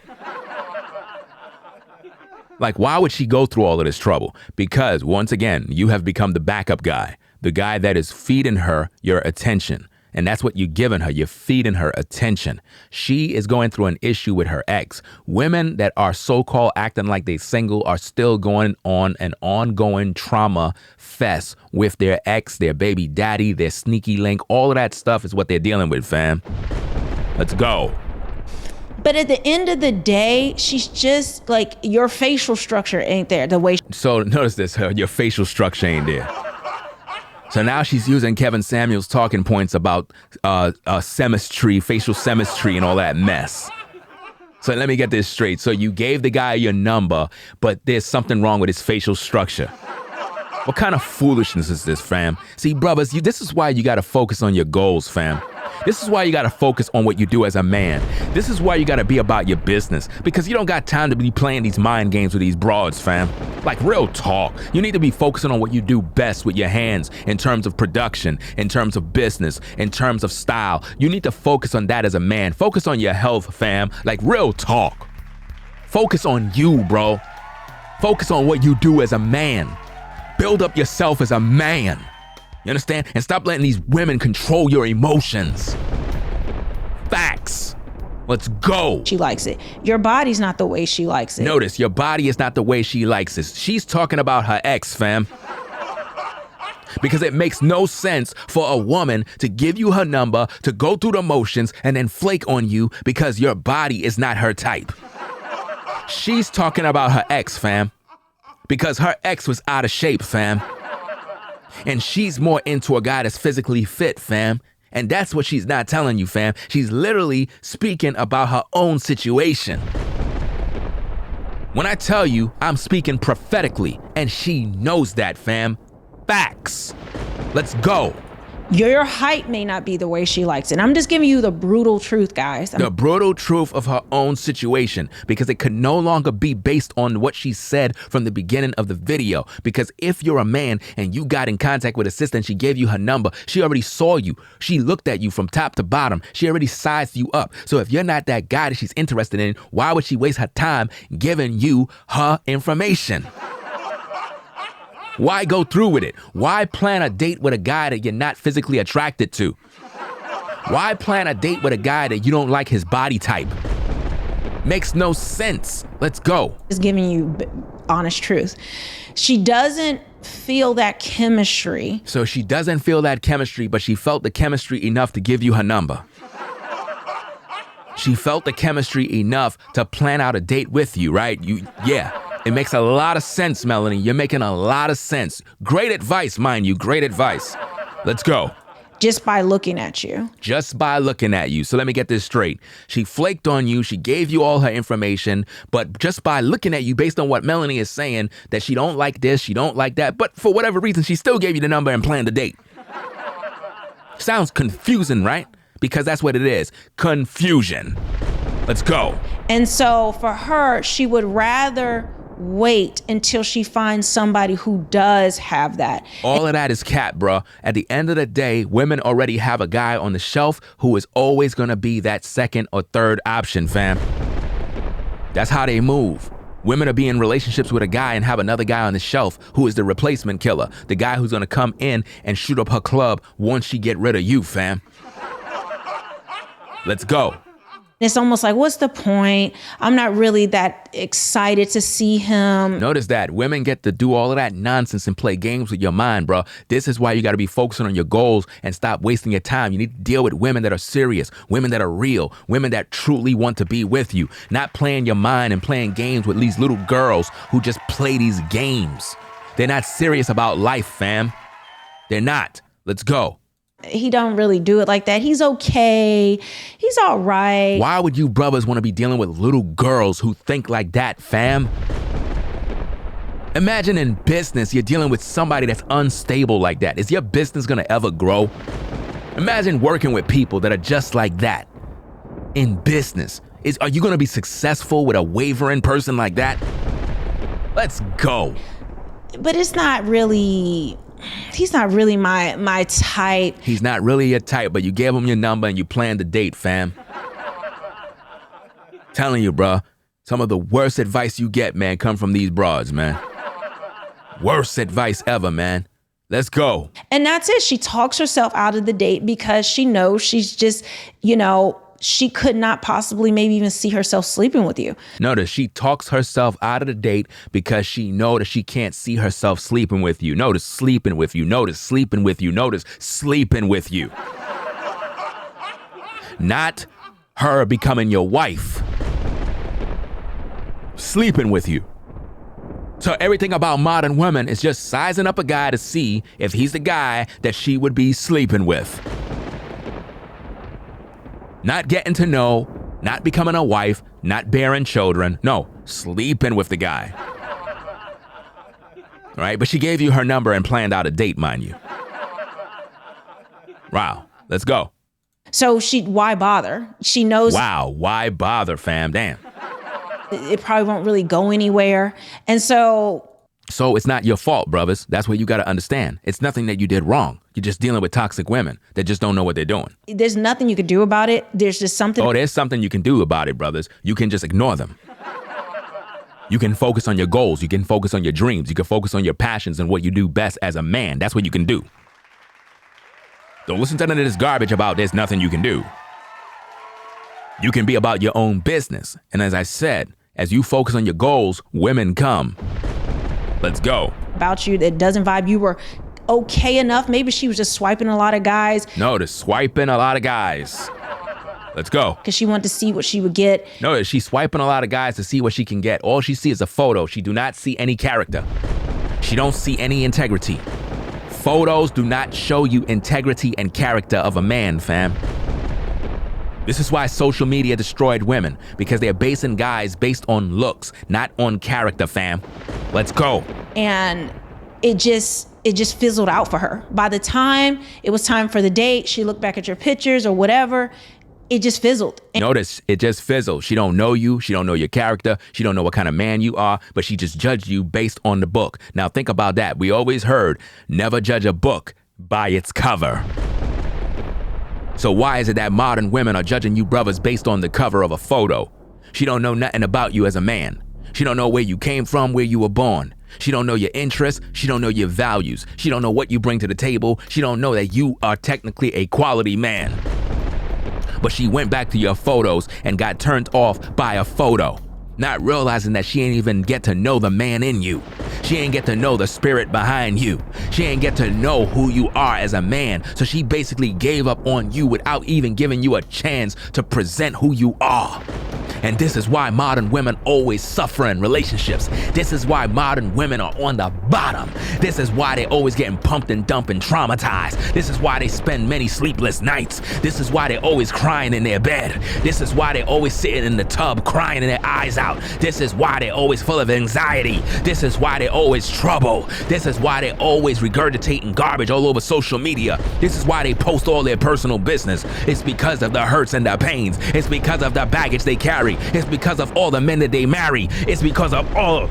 Like, why would she go through all of this trouble? Because, once again, you have become the backup guy, the guy that is feeding her your attention. And that's what you're giving her. You're feeding her attention. She is going through an issue with her ex. Women that are so-called acting like they single are still going on an ongoing trauma fest with their ex, their baby daddy, their sneaky link. All of that stuff is what they're dealing with, fam. Let's go. But at the end of the day, she's just like, your facial structure ain't there the way. So notice this, your facial structure ain't there. So now she's using Kevin Samuel's talking points about semistry, facial semistry, and all that mess. So let me get this straight. So you gave the guy your number, but there's something wrong with his facial structure. What kind of foolishness is this, fam? See, brothers, this is why you got to focus on your goals, fam. This is why you got to focus on what you do as a man. This is why you got to be about your business, because you don't got time to be playing these mind games with these broads, fam. Like, real talk. You need to be focusing on what you do best with your hands in terms of production, in terms of business, in terms of style. You need to focus on that as a man. Focus on your health, fam. Like, real talk. Focus on you, bro. Focus on what you do as a man. Build up yourself as a man. You understand? And stop letting these women control your emotions. Facts. Let's go. She likes it. Your body's not the way she likes it. Notice, your body is not the way she likes it. She's talking about her ex, fam. Because it makes no sense for a woman to give you her number, to go through the motions, and then flake on you because your body is not her type. She's talking about her ex, fam. Because her ex was out of shape, fam. And she's more into a guy that's physically fit, fam. And that's what she's not telling you, fam. She's literally speaking about her own situation. When I tell you, I'm speaking prophetically, and she knows that, fam. Facts. Let's go. Your height may not be the way she likes it. I'm just giving you the brutal truth, guys. The brutal truth of her own situation, because it could no longer be based on what she said from the beginning of the video. Because if you're a man and you got in contact with a sister and she gave you her number, she already saw you. She looked at you from top to bottom. She already sized you up. So if you're not that guy that she's interested in, why would she waste her time giving you her information? Why go through with it? Why plan a date with a guy that you're not physically attracted to? Why plan a date with a guy that you don't like his body type? Makes no sense. Let's go. Just giving you honest truth. She doesn't feel that chemistry. So she doesn't feel that chemistry, but she felt the chemistry enough to give you her number. She felt the chemistry enough to plan out a date with you, right? Yeah. It makes a lot of sense, Melanie. You're making a lot of sense. Great advice, mind you. Great advice. Let's go. Just by looking at you. Just by looking at you. So let me get this straight. She flaked on you. She gave you all her information. But just by looking at you, based on what Melanie is saying, that she don't like this, she don't like that. But for whatever reason, she still gave you the number and planned a date. Sounds confusing, right? Because that's what it is. Confusion. Let's go. And so for her, she would rather wait until she finds somebody who does have that. All of that is cap, bruh. At the end of the day, women already have a guy on the shelf who is always gonna be that second or third option, fam. That's how they move. Women are being in relationships with a guy and have another guy on the shelf who is the replacement killer, the guy who's gonna come in and shoot up her club once she get rid of you, fam. Let's go. It's almost like, what's the point? I'm not really that excited to see him. Notice that women get to do all of that nonsense and play games with your mind, bro. This is why you got to be focusing on your goals and stop wasting your time. You need to deal with women that are serious, women that are real, women that truly want to be with you, not playing your mind and playing games with these little girls who just play these games. They're not serious about life, fam. They're not. Let's go. He don't really do it like that. He's okay. He's all right. Why would you brothers want to be dealing with little girls who think like that, fam? Imagine in business, you're dealing with somebody that's unstable like that. Is your business going to ever grow? Imagine working with people that are just like that in business. Are you going to be successful with a wavering person like that? Let's go. But it's not really... He's not really my type. He's not really your type, but you gave him your number and you planned the date, fam. Telling you, bruh, some of the worst advice you get, man, come from these broads, man. Worst advice ever, man. Let's go. And that's it. She talks herself out of the date because she knows she's just, she could not possibly maybe even see herself sleeping with you. Notice she talks herself out of the date because she knows that she can't see herself sleeping with you. Notice sleeping with you. Notice sleeping with you. Notice sleeping with you. Not her becoming your wife. Sleeping with you. So everything about modern women is just sizing up a guy to see if he's the guy that she would be sleeping with. Not getting to know, not becoming a wife, not bearing children. No, sleeping with the guy. Right? But she gave you her number and planned out a date, mind you. Wow. Let's go. So why bother? She knows. Wow. Why bother, fam? Damn. It probably won't really go anywhere. And so it's not your fault, brothers. That's what you got to understand. It's nothing that you did wrong. You're just dealing with toxic women that just don't know what they're doing. There's nothing you can do about it. There's just something. Oh, there's something you can do about it, brothers. You can just ignore them. You can focus on your goals. You can focus on your dreams. You can focus on your passions and what you do best as a man. That's what you can do. Don't listen to none of this garbage about there's nothing you can do. You can be about your own business. And as I said, as you focus on your goals, women come. Let's go. About you that doesn't vibe. You were okay enough. Maybe she was just swiping a lot of guys. No, just swiping a lot of guys. Let's go. Because she wanted to see what she would get. No, she's swiping a lot of guys to see what she can get. All she sees is a photo. She do not see any character. She don't see any integrity. Photos do not show you integrity and character of a man, fam. This is why social media destroyed women, because they're basing guys based on looks, not on character, fam. Let's go. And it just fizzled out for her. By the time it was time for the date, she looked back at your pictures or whatever, it just fizzled. Notice, it just fizzled. She don't know you. She don't know your character. She don't know what kind of man you are, but she just judged you based on the book. Now think about that. We always heard, never judge a book by its cover. So why is it that modern women are judging you brothers based on the cover of a photo? She don't know nothing about you as a man. She don't know where you came from, where you were born. She don't know your interests. She don't know your values. She don't know what you bring to the table. She don't know that you are technically a quality man. But she went back to your photos and got turned off by a photo, not realizing that she ain't even get to know the man in you. She ain't get to know the spirit behind you. She ain't get to know who you are as a man. So she basically gave up on you without even giving you a chance to present who you are. And this is why modern women always suffer in relationships. This is why modern women are on the bottom. This is why they always getting pumped and dumped and traumatized. This is why they spend many sleepless nights. This is why they always crying in their bed. This is why they always sitting in the tub crying their eyes out. This is why they always full of anxiety. This is why they always trouble. This is why they always regurgitating garbage all over social media. This is why they post all their personal business. It's because of the hurts and the pains. It's because of the baggage they carry. It's because of all the men that they marry. It's because of all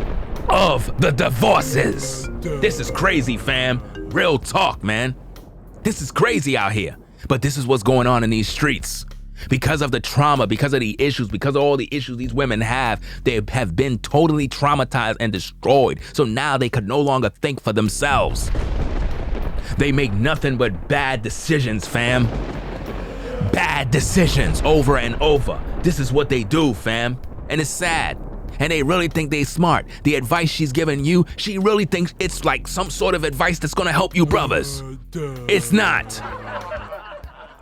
of the divorces. This is crazy, fam. Real talk, man. This is crazy out here. But this is what's going on in these streets. Because of the trauma, because of the issues, because of all the issues these women have, they have been totally traumatized and destroyed. So now they could no longer think for themselves. They make nothing but bad decisions, fam. Bad decisions over and over. This is what they do, fam. And it's sad. And they really think they smart. The advice she's giving you, she really thinks it's like some sort of advice that's gonna help you brothers. It's not.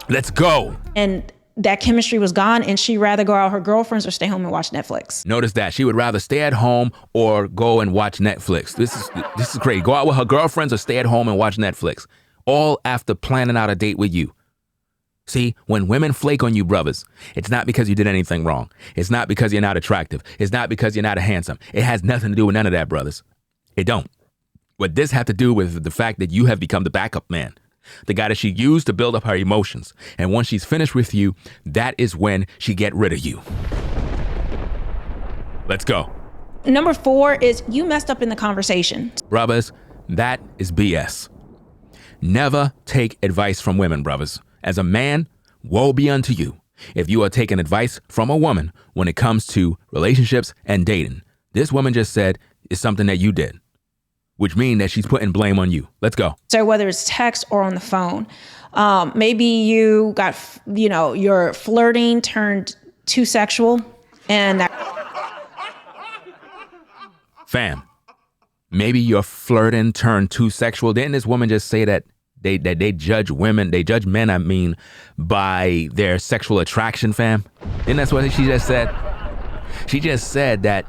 Let's go. And that chemistry was gone, and she'd rather go out with her girlfriends or stay home and watch Netflix. Notice that. She would rather stay at home or go and watch Netflix. This is crazy. Go out with her girlfriends or stay at home and watch Netflix. All after planning out a date with you. See, when women flake on you, brothers, it's not because you did anything wrong. It's not because you're not attractive. It's not because you're not handsome. It has nothing to do with none of that, brothers. It don't. What this have to do with the fact that you have become the backup man, the guy that she used to build up her emotions. And once she's finished with you, that is when she get rid of you. Let's go. Number 4 is you messed up in the conversation. Brothers, that is BS. Never take advice from women, brothers. As a man, woe be unto you if you are taking advice from a woman when it comes to relationships and dating. This woman just said it's something that you did, which means that she's putting blame on you. Let's go. So whether it's text or on the phone, maybe you got, your flirting turned too sexual and Fam, maybe your flirting turned too sexual. Didn't this woman just say that they judge women, they judge men, by their sexual attraction, fam? Isn't that what she just said? She just said that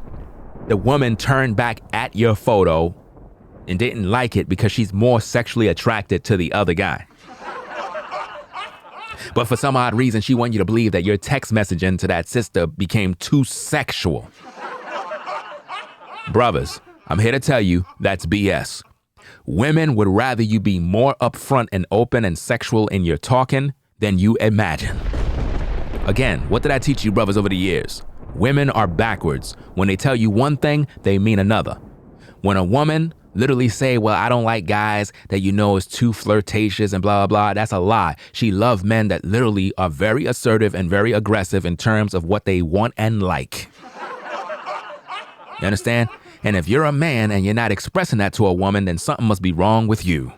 the woman turned back at your photo and didn't like it because she's more sexually attracted to the other guy. But for some odd reason, she wanted you to believe that your text messaging to that sister became too sexual. Brothers, I'm here to tell you that's BS. Women would rather you be more upfront and open and sexual in your talking than you imagine. Again, what did I teach you, brothers, over the years? Women are backwards. When they tell you one thing, they mean another. When a woman literally say, well, I don't like guys that is too flirtatious and blah, blah, blah, that's a lie. She loves men that literally are very assertive and very aggressive in terms of what they want and like. You understand? And if you're a man and you're not expressing that to a woman, then something must be wrong with you.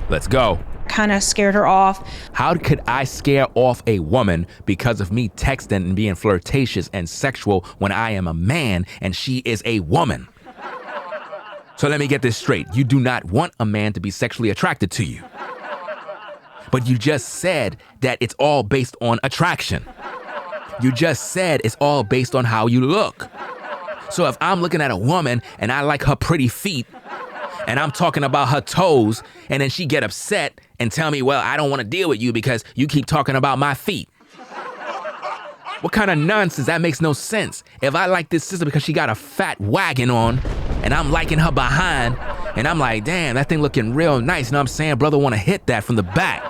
Let's go. Kind of scared her off. How could I scare off a woman because of me texting and being flirtatious and sexual when I am a man and she is a woman? So let me get this straight. You do not want a man to be sexually attracted to you. But you just said that it's all based on attraction. You just said it's all based on how you look. So if I'm looking at a woman and I like her pretty feet and I'm talking about her toes and then she get upset and tell me, well, I don't want to deal with you because you keep talking about my feet. What kind of nonsense? That makes no sense. If I like this sister because she got a fat wagon on and I'm liking her behind and I'm like, damn, that thing looking real nice. You know what I'm saying? Brother want to hit that from the back.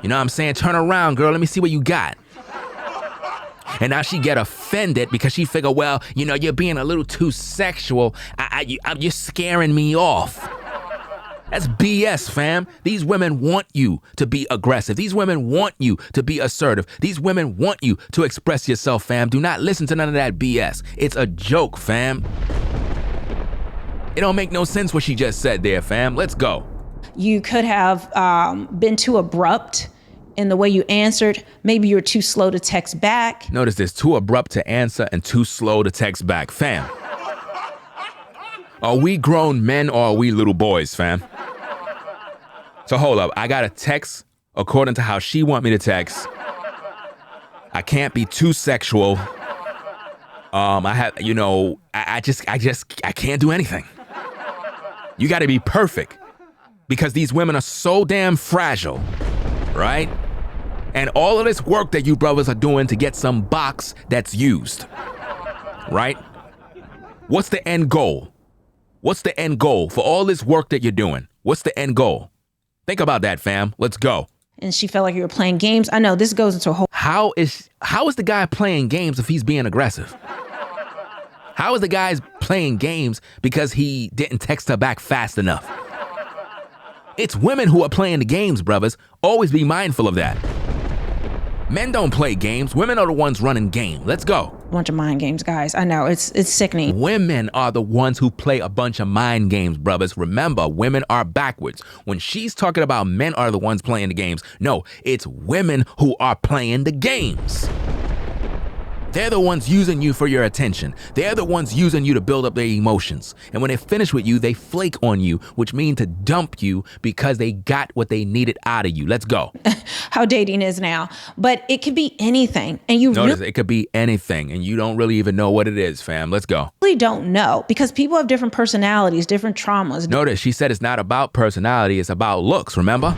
You know what I'm saying? Turn around, girl. Let me see what you got. And now she get offended because she figure, well, you're being a little too sexual. You're scaring me off. That's BS, fam. These women want you to be aggressive. These women want you to be assertive. These women want you to express yourself, fam. Do not listen to none of that BS. It's a joke, fam. It don't make no sense what she just said there, fam. Let's go. You could have been too abrupt in the way you answered. Maybe you're too slow to text back. Notice this, too abrupt to answer and too slow to text back. Fam, are we grown men or are we little boys, fam? So hold up, I got a text according to how she want me to text. I can't be too sexual. I can't do anything. You got to be perfect because these women are so damn fragile, right? And all of this work that you brothers are doing to get some box that's used, right? What's the end goal? What's the end goal for all this work that you're doing? What's the end goal? Think about that, fam. Let's go. And she felt like you were playing games. I know this goes into a whole. How is the guy playing games if he's being aggressive? How is the guy playing games because he didn't text her back fast enough? It's women who are playing the games, brothers. Always be mindful of that. Men don't play games. Women are the ones running game. Let's go. Bunch of mind games, guys. I know it's sickening. Women are the ones who play a bunch of mind games, brothers. Remember, women are backwards. When she's talking about men are the ones playing the games, no, it's women who are playing the games. They're the ones using you for your attention. They're the ones using you to build up their emotions. And when they finish with you, they flake on you, which means to dump you because they got what they needed out of you. Let's go. How dating is now. But it could be anything. And you notice it could be anything. And you don't really even know what it is, fam. Let's go. Really don't know because people have different personalities, different traumas. Notice she said it's not about personality. It's about looks. Remember?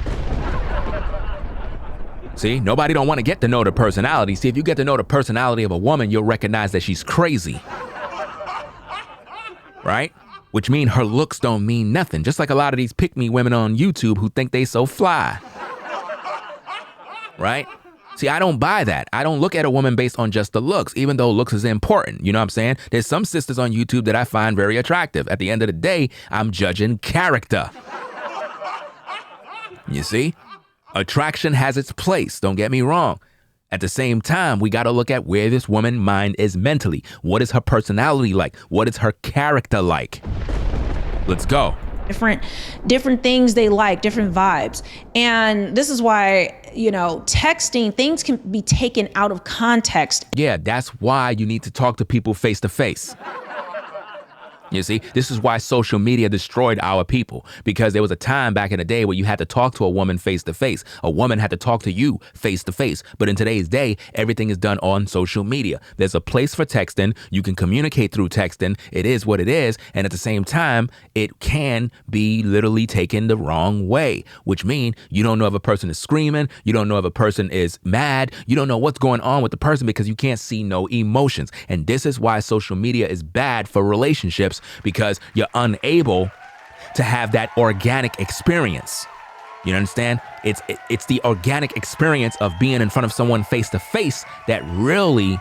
See, nobody don't want to get to know the personality. See, if you get to know the personality of a woman, you'll recognize that she's crazy. Right? Which means her looks don't mean nothing. Just like a lot of these pick-me women on YouTube who think they so fly. Right? See, I don't buy that. I don't look at a woman based on just the looks, even though looks is important. You know what I'm saying? There's some sisters on YouTube that I find very attractive. At the end of the day, I'm judging character. You see? Attraction has its place, don't get me wrong. At the same time, we got to look at where this woman's mind is mentally. What is her personality like? What is her character like? Let's go. Different things they like, different vibes. And this is why, texting, things can be taken out of context. Yeah, that's why you need to talk to people face to face. You see, this is why social media destroyed our people, because there was a time back in the day where you had to talk to a woman face to face. A woman had to talk to you face to face. But in today's day, everything is done on social media. There's a place for texting. You can communicate through texting. It is what it is. And at the same time, it can be literally taken the wrong way, which means you don't know if a person is screaming. You don't know if a person is mad. You don't know what's going on with the person because you can't see no emotions. And this is why social media is bad for relationships, because you're unable to have that organic experience. You understand? It's the organic experience of being in front of someone face to face that really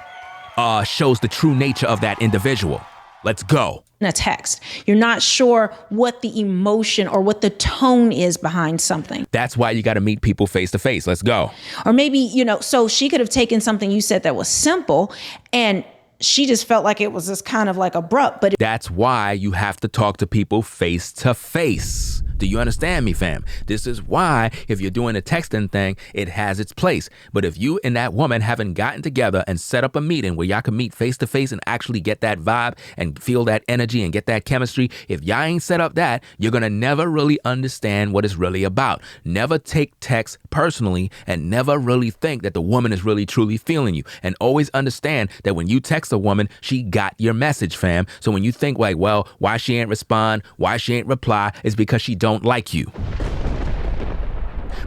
shows the true nature of that individual. Let's go. In a text, you're not sure what the emotion or what the tone is behind something. That's why you got to meet people face to face. Let's go. Or maybe, so she could have taken something you said that was simple and she just felt like it was this kind of like abrupt, but that's why you have to talk to people face to face. Do you understand me, fam? This is why if you're doing a texting thing, it has its place. But if you and that woman haven't gotten together and set up a meeting where y'all can meet face to face and actually get that vibe and feel that energy and get that chemistry, if y'all ain't set up that, you're going to never really understand what it's really about. Never take text personally and never really think that the woman is really truly feeling you. And always understand that when you text a woman, she got your message, fam. So when you think like, well, why she ain't respond, why she ain't reply, it's because she don't like you.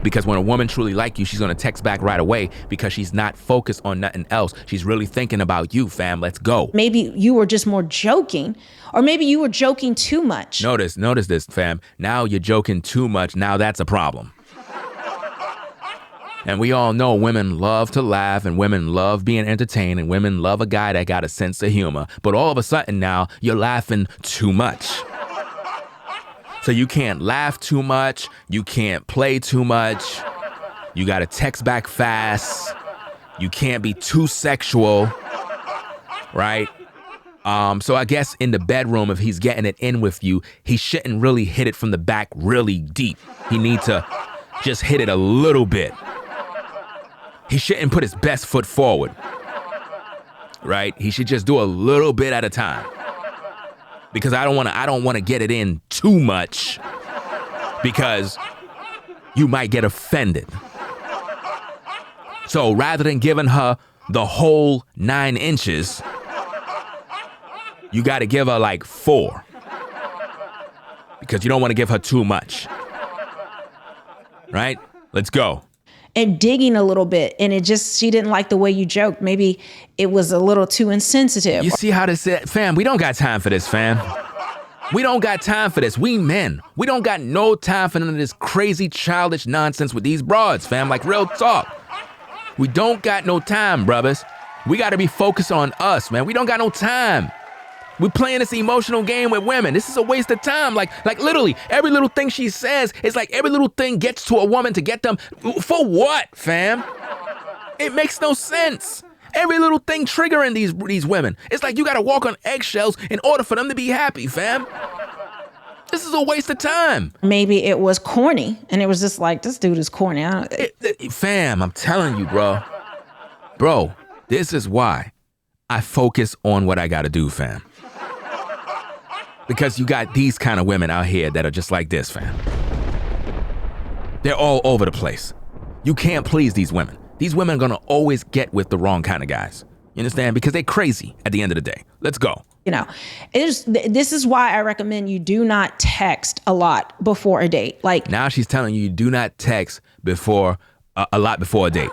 Because when a woman truly like you, she's going to text back right away because she's not focused on nothing else. She's really thinking about you, fam. Let's go. Maybe you were just more joking, or maybe you were joking too much. Notice this, fam. Now you're joking too much. Now that's a problem. And we all know women love to laugh and women love being entertained and women love a guy that got a sense of humor. But all of a sudden now you're laughing too much. So you can't laugh too much. You can't play too much. You got to text back fast. You can't be too sexual, right? So I guess in the bedroom, if he's getting it in with you, he shouldn't really hit it from the back really deep. He needs to just hit it a little bit. He shouldn't put his best foot forward, right? He should just do a little bit at a time. Because I don't want to get it in too much because you might get offended. So rather than giving her the whole 9 inches, you got to give her like 4. Because you don't want to give her too much. Right? Let's go. And digging a little bit, and she didn't like the way you joked. Maybe it was a little too insensitive. You see how this is? Fam, we don't got time for this, fam. We don't got time for this. We men. We don't got no time for none of this crazy childish nonsense with these broads, fam. Like real talk. We don't got no time, brothers. We got to be focused on us, man. We don't got no time. We're playing this emotional game with women. This is a waste of time. Like literally, every little thing she says is like every little thing gets to a woman to get them. For what, fam? It makes no sense. Every little thing triggering these women. It's like you got to walk on eggshells in order for them to be happy, fam. This is a waste of time. Maybe it was corny, and it was just like, this dude is corny. Fam, I'm telling you, bro. Bro, this is why I focus on what I got to do, fam. Because you got these kind of women out here that are just like this, fam. They're all over the place. You can't please these women. These women are going to always get with the wrong kind of guys. You understand? Because they're crazy at the end of the day. Let's go. You know, this is why I recommend you do not text a lot before a date. Like now she's telling you do not text before a lot before a date.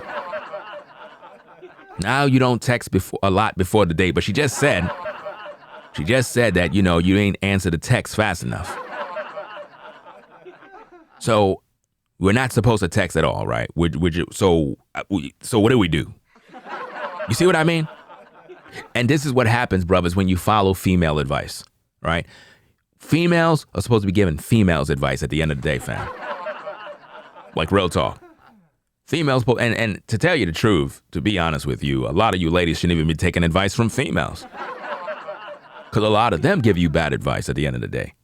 Now you don't text a lot before the date, but she just said that, you know, you ain't answer the text fast enough. So we're not supposed to text at all, right? So what do we do? You see what I mean? And this is what happens, brothers, when you follow female advice, right? Females are supposed to be giving females advice at the end of the day, fam. Like real talk. Females, and to tell you the truth, to be honest with you, a lot of you ladies shouldn't even be taking advice from females. Because a lot of them give you bad advice at the end of the day.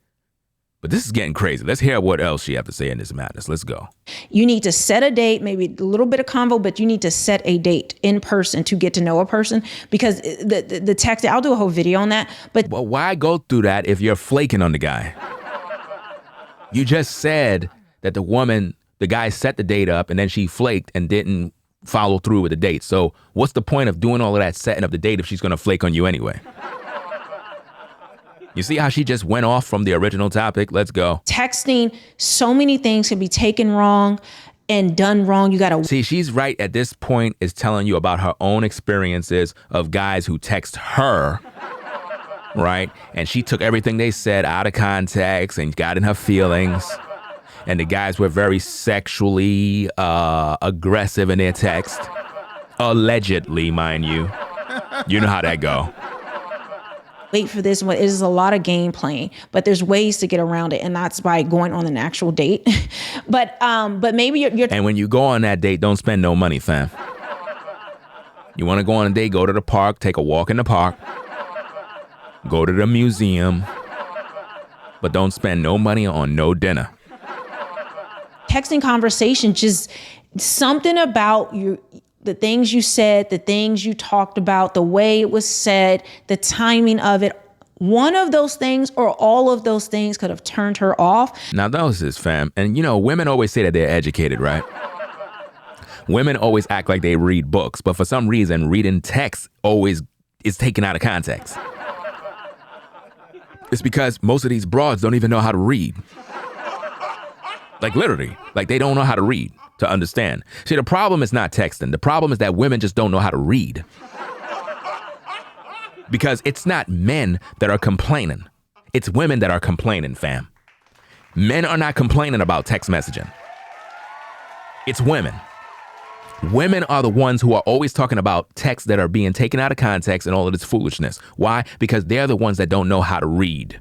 But this is getting crazy. Let's hear what else she have to say in this madness. Let's go. You need to set a date, maybe a little bit of convo, but you need to set a date in person to get to know a person. Because the text, I'll do a whole video on that. But well, why go through that if you're flaking on the guy? You just said that the guy set the date up and then she flaked and didn't follow through with the date. So what's the point of doing all of that setting up the date if she's going to flake on you anyway? You see how she just went off from the original topic? Let's go. Texting, so many things can be taken wrong and done wrong. You got to see, she's right at this point is telling you about her own experiences of guys who text her, right? And she took everything they said out of context and got in her feelings. And the guys were very sexually aggressive in their text. Allegedly, mind you. You know how that go. Wait for this. It is a lot of game playing, but there's ways to get around it, and that's by going on an actual date. but maybe you're. And when you go on that date, don't spend no money, fam. You want to go on a date? Go to the park, take a walk in the park, go to the museum, but don't spend no money on no dinner. Texting conversation, just something about you. The things you said, the things you talked about, the way it was said, the timing of it. One of those things or all of those things could have turned her off. Now, those is fam. And, you know, women always say that they're educated, right? Women always act like they read books, but for some reason, reading text always is taken out of context. It's because most of these broads don't even know how to read. Like literally, like they don't know how to read. To understand. See, the problem is not texting. The problem is that women just don't know how to read. Because it's not men that are complaining. It's women that are complaining, fam. Men are not complaining about text messaging. It's women. Women are the ones who are always talking about texts that are being taken out of context and all of this foolishness. Why? Because they're the ones that don't know how to read.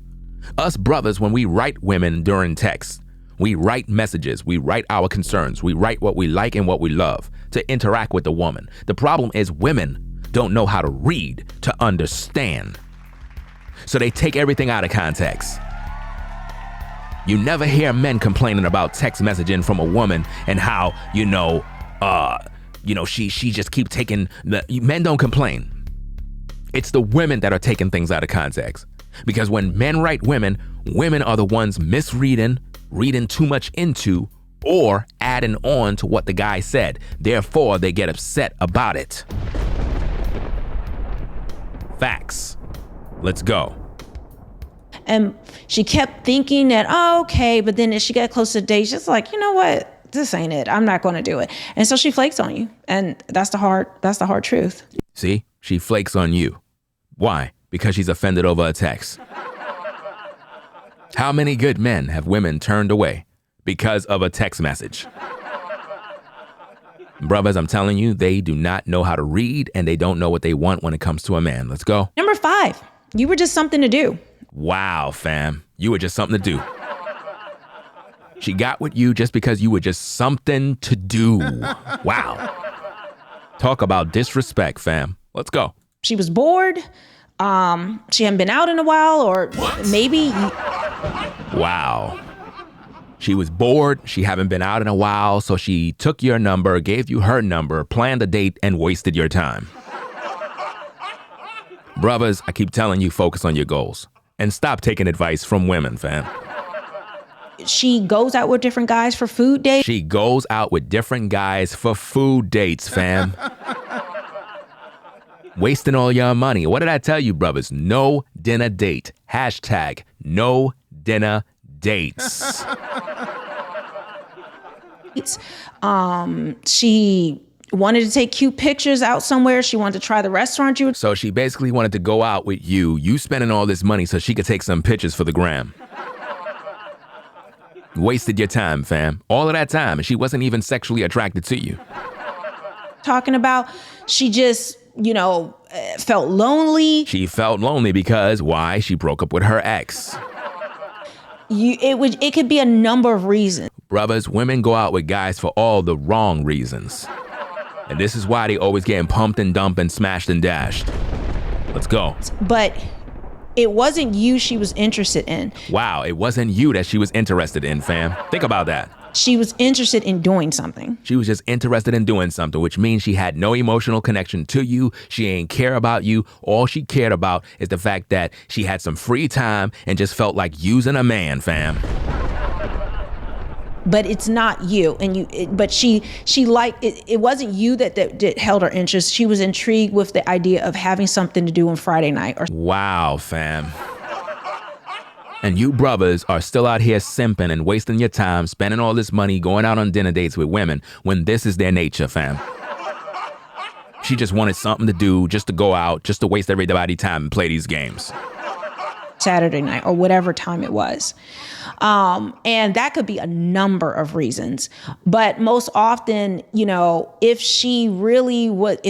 Us brothers, when we write women during text, we write messages, we write our concerns, we write what we like and what we love to interact with the woman. The problem is women don't know how to read to understand. So they take everything out of context. You never hear men complaining about text messaging from a woman and how, she just keep taking men don't complain. It's the women that are taking things out of context. Because when men write women, women are the ones misreading, reading too much into, or adding on to what the guy said. Therefore, they get upset about it. Facts. Let's go. And she kept thinking that, oh, okay, but then as she got close to the date, she's like, you know what? This ain't it. I'm not going to do it. And so she flakes on you. And that's the hard truth. See, she flakes on you. Why? Because she's offended over a text. How many good men have women turned away because of a text message? Brothers, I'm telling you, they do not know how to read and they don't know what they want when it comes to a man. Let's go. Number 5, you were just something to do. Wow, fam. You were just something to do. She got with you just because you were just something to do. Wow. Talk about disrespect, fam. Let's go. She was bored. She hadn't been out in a while, or maybe. Wow. She was bored. She hadn't been out in a while. So she took your number, gave you her number, planned a date, and wasted your time. Brothers, I keep telling you, focus on your goals. And stop taking advice from women, fam. She goes out with different guys for food dates. She goes out with different guys for food dates, fam. Wasting all your money. What did I tell you, brothers? No dinner date. Hashtag no dinner dates. She wanted to take cute pictures out somewhere. She wanted to try the restaurant you. So she basically wanted to go out with you spending all this money so she could take some pictures for the gram. Wasted your time, fam. All of that time, and she wasn't even sexually attracted to you. Talking about, she just, felt lonely. She felt lonely because, why? She broke up with her ex. It could be a number of reasons. Brothers, women go out with guys for all the wrong reasons. And this is why they always getting pumped and dumped and smashed and dashed. Let's go. But it wasn't you she was interested in. Wow, it wasn't you that she was interested in, fam. Think about that. She was interested in doing something. She was just interested in doing something, which means she had no emotional connection to you. She ain't care about you. All she cared about is the fact that she had some free time and just felt like using a man, fam. But it's not you, but she liked it. It wasn't you that held her interest. She was intrigued with the idea of having something to do on Friday night. Wow, fam. And you brothers are still out here simping and wasting your time, spending all this money, going out on dinner dates with women when this is their nature, fam. She just wanted something to do, just to go out, just to waste everybody's time and play these games. Saturday night or whatever time it was. And that could be a number of reasons. But most often, if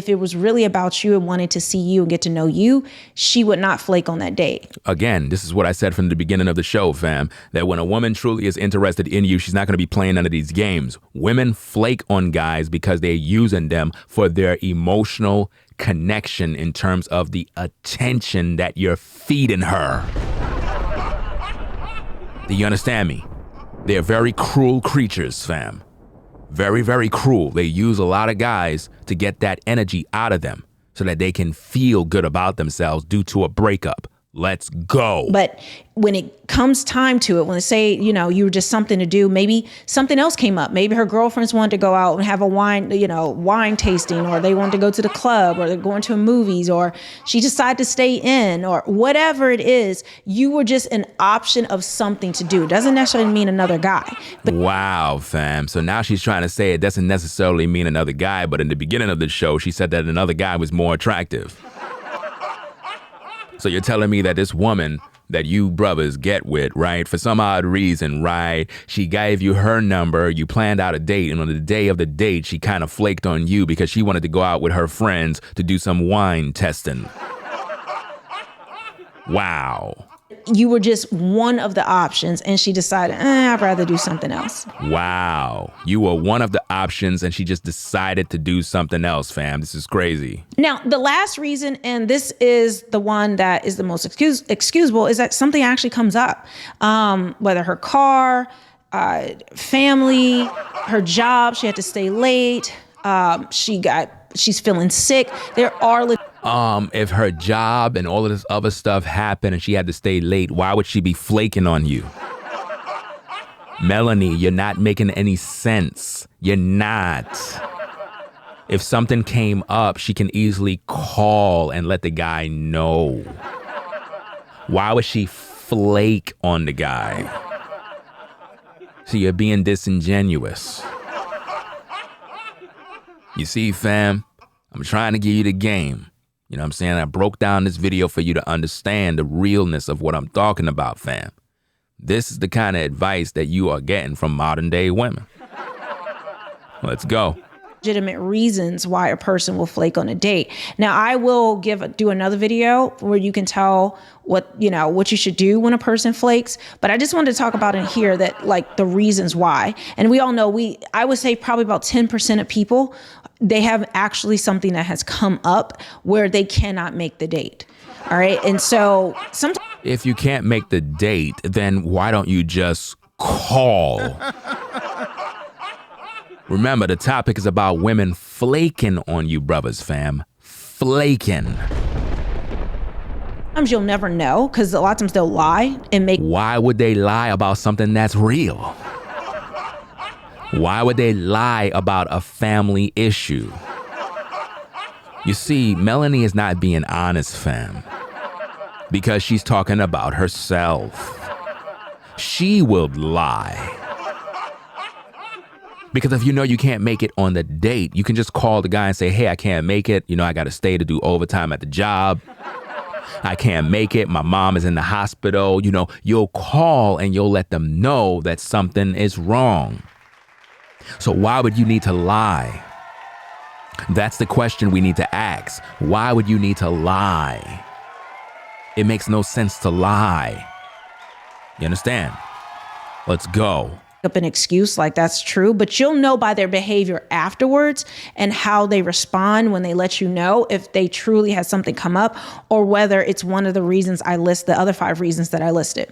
it was really about you and wanted to see you and get to know you, she would not flake on that date. Again, this is what I said from the beginning of the show, fam, that when a woman truly is interested in you, she's not going to be playing none of these games. Women flake on guys because they're using them for their emotional connection in terms of the attention that you're feeding her. Do you understand me? They're very cruel creatures, fam. Very, very cruel. They use a lot of guys to get that energy out of them so that they can feel good about themselves due to a breakup. Let's go. But when it comes time to it, when they say, you were just something to do, maybe something else came up. Maybe her girlfriends wanted to go out and have a wine tasting, or they wanted to go to the club, or they're going to movies, or she decided to stay in, or whatever it is. You were just an option of something to do. It doesn't necessarily mean another guy. But wow, fam. So now she's trying to say it doesn't necessarily mean another guy, but in the beginning of the show, she said that another guy was more attractive. So you're telling me that this woman that you brothers get with, right, for some odd reason, right, she gave you her number, you planned out a date, and on the day of the date, she kind of flaked on you because she wanted to go out with her friends to do some wine testing. Wow. You were just one of the options, and she decided, I'd rather do something else. Wow. You were one of the options, and she just decided to do something else, fam. This is crazy. Now, the last reason, and this is the one that is the most excusable, is that something actually comes up. Whether her car, family, her job, she had to stay late, she's feeling sick. There are if her job and all of this other stuff happened and she had to stay late, why would she be flaking on you? Melanie, you're not making any sense. You're not. If something came up, she can easily call and let the guy know. Why would she flake on the guy? See, you're being disingenuous. You see, fam, I'm trying to give you the game. You know what I'm saying? I broke down this video for you to understand the realness of what I'm talking about, fam. This is the kind of advice that you are getting from modern day women. Let's go. Legitimate reasons why a person will flake on a date. Now, I will do another video where you can tell what you should do when a person flakes. But I just wanted to talk about in here that like the reasons why. And we all know I would say probably about 10% of people, they have actually something that has come up where they cannot make the date. All right. And so sometimes if you can't make the date, then why don't you just call? Remember, the topic is about women flaking on you, brothers, fam. Flaking. Sometimes you'll never know because a lot of times they'll lie and make. Why would they lie about something that's real? Why would they lie about a family issue? You see, Melanie is not being honest, fam, because she's talking about herself. She will lie. Because if you know you can't make it on the date, you can just call the guy and say, hey, I can't make it. I got to stay to do overtime at the job. I can't make it. My mom is in the hospital. You'll call and you'll let them know that something is wrong. So why would you need to lie? That's the question we need to ask. Why would you need to lie? It makes no sense to lie. You understand? Let's go. Up an excuse like that's true, but you'll know by their behavior afterwards and how they respond when they let you know if they truly had something come up or whether it's one of the reasons I list, the other 5 reasons that I listed.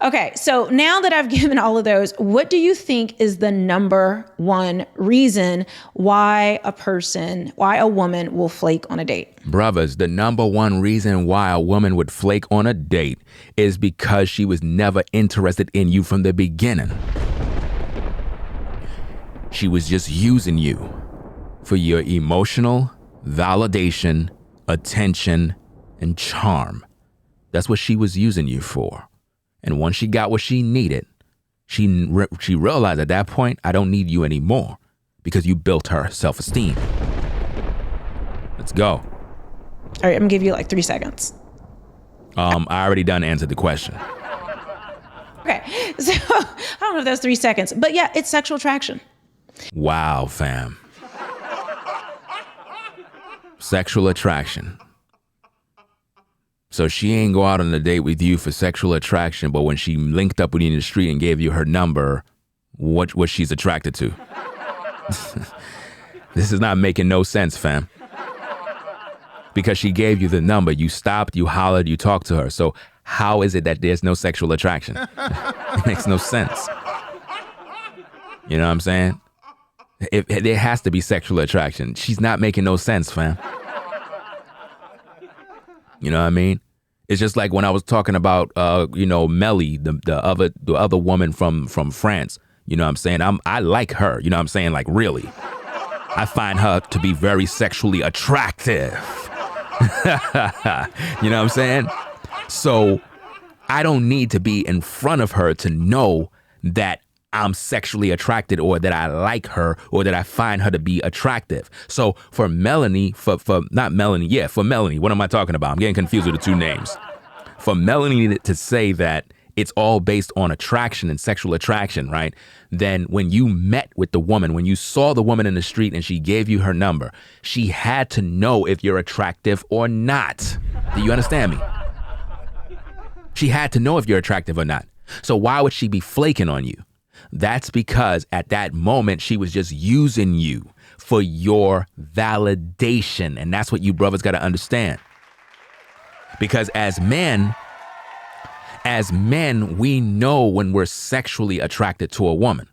Okay, so now that I've given all of those, what do you think is the number one reason why a woman will flake on a date? Brothers, the number one reason why a woman would flake on a date is because she was never interested in you from the beginning. She was just using you for your emotional validation, attention, and charm. That's what she was using you for. And once she got what she needed, she realized at that point, I don't need you anymore because you built her self-esteem. Let's go. All right, I'm gonna give you like 3 seconds. I already done answered the question. Okay, so I don't know if that's 3 seconds, but yeah, it's sexual attraction. Wow, fam. Sexual attraction. So she ain't go out on a date with you for sexual attraction, but when she linked up with you in the street and gave you her number, what she's attracted to? This is not making no sense, fam. Because she gave you the number, you stopped, you hollered, you talked to her. So how is it that there's no sexual attraction? It makes no sense. You know what I'm saying? There has to be sexual attraction. She's not making no sense, fam. You know what I mean? It's just like when I was talking about, Melanie, the other woman from France. You know what I'm saying? I like her. You know what I'm saying? Like, really. I find her to be very sexually attractive. You know what I'm saying? So I don't need to be in front of her to know that I'm sexually attracted or that I like her or that I find her to be attractive. So for Melanie, for Melanie, what am I talking about? I'm getting confused with the 2 names. For Melanie to say that it's all based on attraction and sexual attraction, right? Then when you met with the woman, when you saw the woman in the street and she gave you her number, she had to know if you're attractive or not. Do you understand me? She had to know if you're attractive or not. So why would she be flaking on you? That's because at that moment, she was just using you for your validation. And that's what you brothers got to understand. Because as men, we know when we're sexually attracted to a woman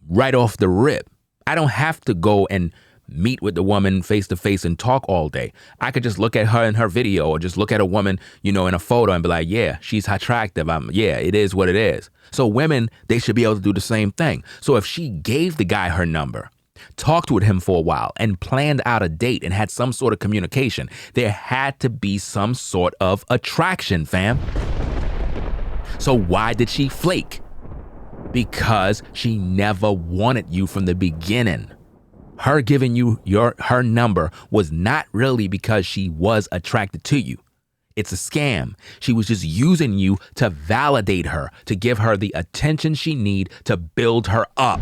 right off the rip. I don't have to go and meet with the woman face to face and talk all day. I could just look at her in her video or just look at a woman, in a photo and be like, yeah, she's attractive. It is what it is. So women, they should be able to do the same thing. So if she gave the guy her number, talked with him for a while, and planned out a date and had some sort of communication, there had to be some sort of attraction, fam. So why did she flake? Because she never wanted you from the beginning. Her giving you her number was not really because she was attracted to you. It's a scam. She was just using you to validate her, to give her the attention she need to build her up.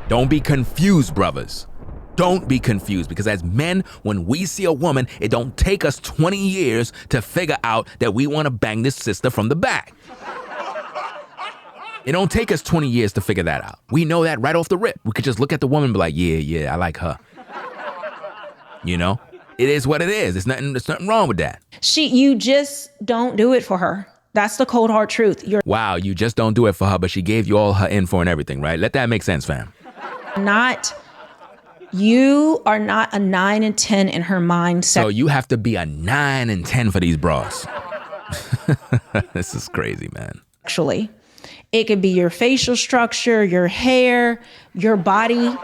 Don't be confused, brothers. Don't be confused, because as men, when we see a woman, it don't take us 20 years to figure out that we want to bang this sister from the back. It don't take us 20 years to figure that out. We know that right off the rip. We could just look at the woman and be like, yeah, I like her. You know, it is what it is. There's nothing wrong with that. You just don't do it for her. That's the cold hard truth. Wow, you just don't do it for her, but she gave you all her info and everything, right? Let that make sense, fam. You are not a 9 and 10 in her mind. So you have to be a 9 and 10 for these bras. This is crazy, man. Actually, it could be your facial structure, your hair, your body,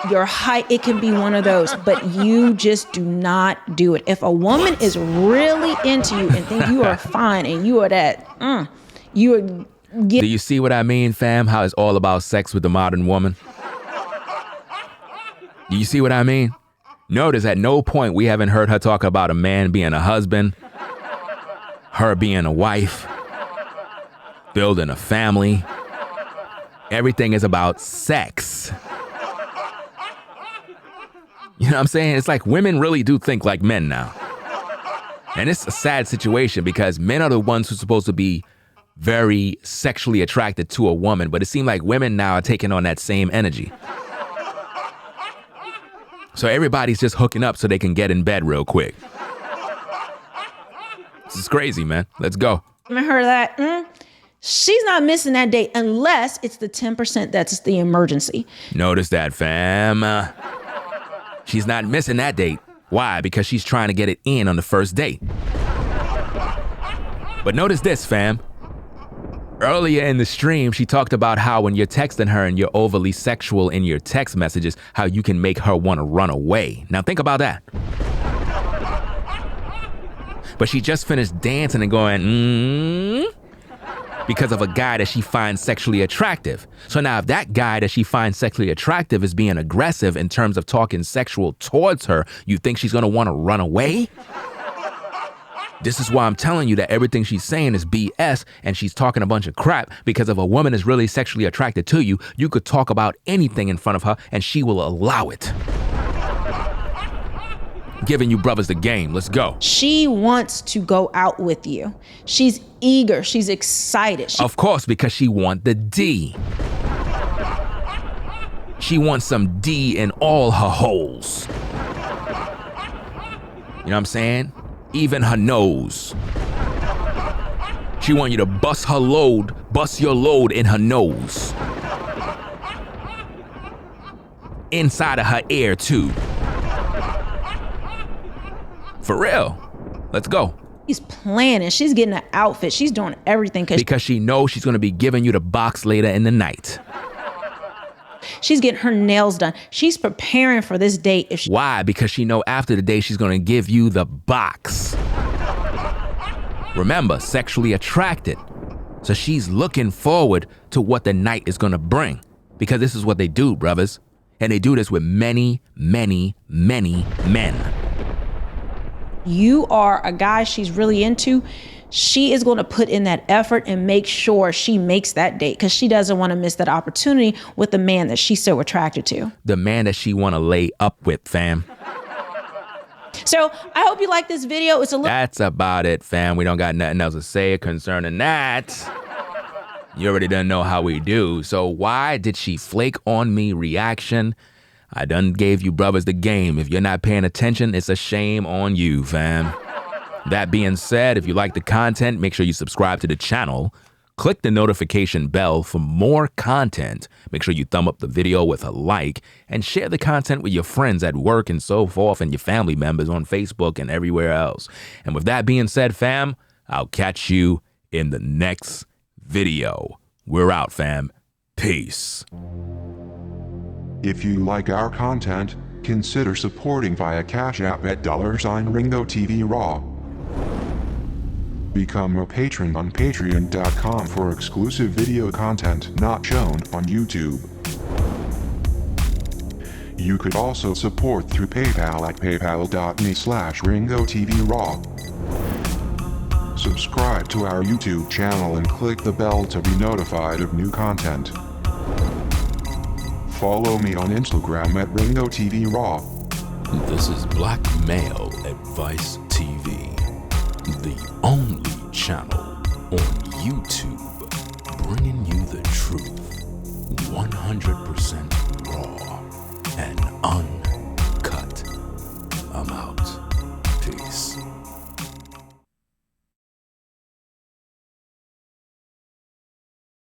your height. It can be one of those, but you just do not do it. If a woman is really into you and think you are fine and you are that, do you see what I mean, fam? How it's all about sex with the modern woman? Do you see what I mean? Notice at no point we haven't heard her talk about a man being a husband, her being a wife, building a family. Everything is about sex. You know what I'm saying? It's like women really do think like men now. And it's a sad situation because men are the ones who are supposed to be very sexually attracted to a woman, but it seems like women now are taking on that same energy. So everybody's just hooking up so they can get in bed real quick. This is crazy, man. Let's go. Haven't heard of that? She's not missing that date unless it's the 10% that's the emergency. Notice that, fam. She's not missing that date. Why? Because she's trying to get it in on the first date. But notice this, fam. Earlier in the stream, she talked about how when you're texting her and you're overly sexual in your text messages, how you can make her want to run away. Now think about that. But she just finished dancing and going, because of a guy that she finds sexually attractive. So now if that guy that she finds sexually attractive is being aggressive in terms of talking sexual towards her, you think she's going to want to run away? This is why I'm telling you that everything she's saying is BS and she's talking a bunch of crap, because if a woman is really sexually attracted to you, you could talk about anything in front of her and she will allow it. Giving you brothers the game. Let's go. She wants to go out with you. She's eager. She's excited. Of course, because she wants the D. She wants some D in all her holes. You know what I'm saying? Even her nose. She wants you to bust your load in her nose. Inside of her ear too. For real. Let's go. She's planning. She's getting an outfit. She's doing everything. Because she knows she's going to be giving you the box later in the night. She's getting her nails done. She's preparing for this date. Why? Because she know after the date she's going to give you the box. Remember, sexually attracted. So she's looking forward to what the night is going to bring. Because this is what they do, brothers. And they do this with many, many, many men. You are a guy she's really into. She is going to put in that effort and make sure she makes that date because she doesn't want to miss that opportunity with the man that she's so attracted to. The man that she want to lay up with, fam. So I hope you like this video. That's about it, fam. We don't got nothing else to say concerning that. You already done know how we do. So why did she flake on me reaction? I done gave you brothers the game. If you're not paying attention, it's a shame on you, fam. That being said, if you like the content, make sure you subscribe to the channel. Click the notification bell for more content. Make sure you thumb up the video with a like and share the content with your friends at work and so forth and your family members on Facebook and everywhere else. And with that being said, fam, I'll catch you in the next video. We're out, fam. Peace. If you like our content, consider supporting via Cash App at $RingoTV Raw. Become a patron on patreon.com for exclusive video content not shown on YouTube. You could also support through PayPal at paypal.me/RingoTVRaw. Subscribe to our YouTube channel and click the bell to be notified of new content. Follow me on Instagram at RingoTVRaw. This is Black Male Advice TV, the only channel on YouTube bringing you the truth 100% raw.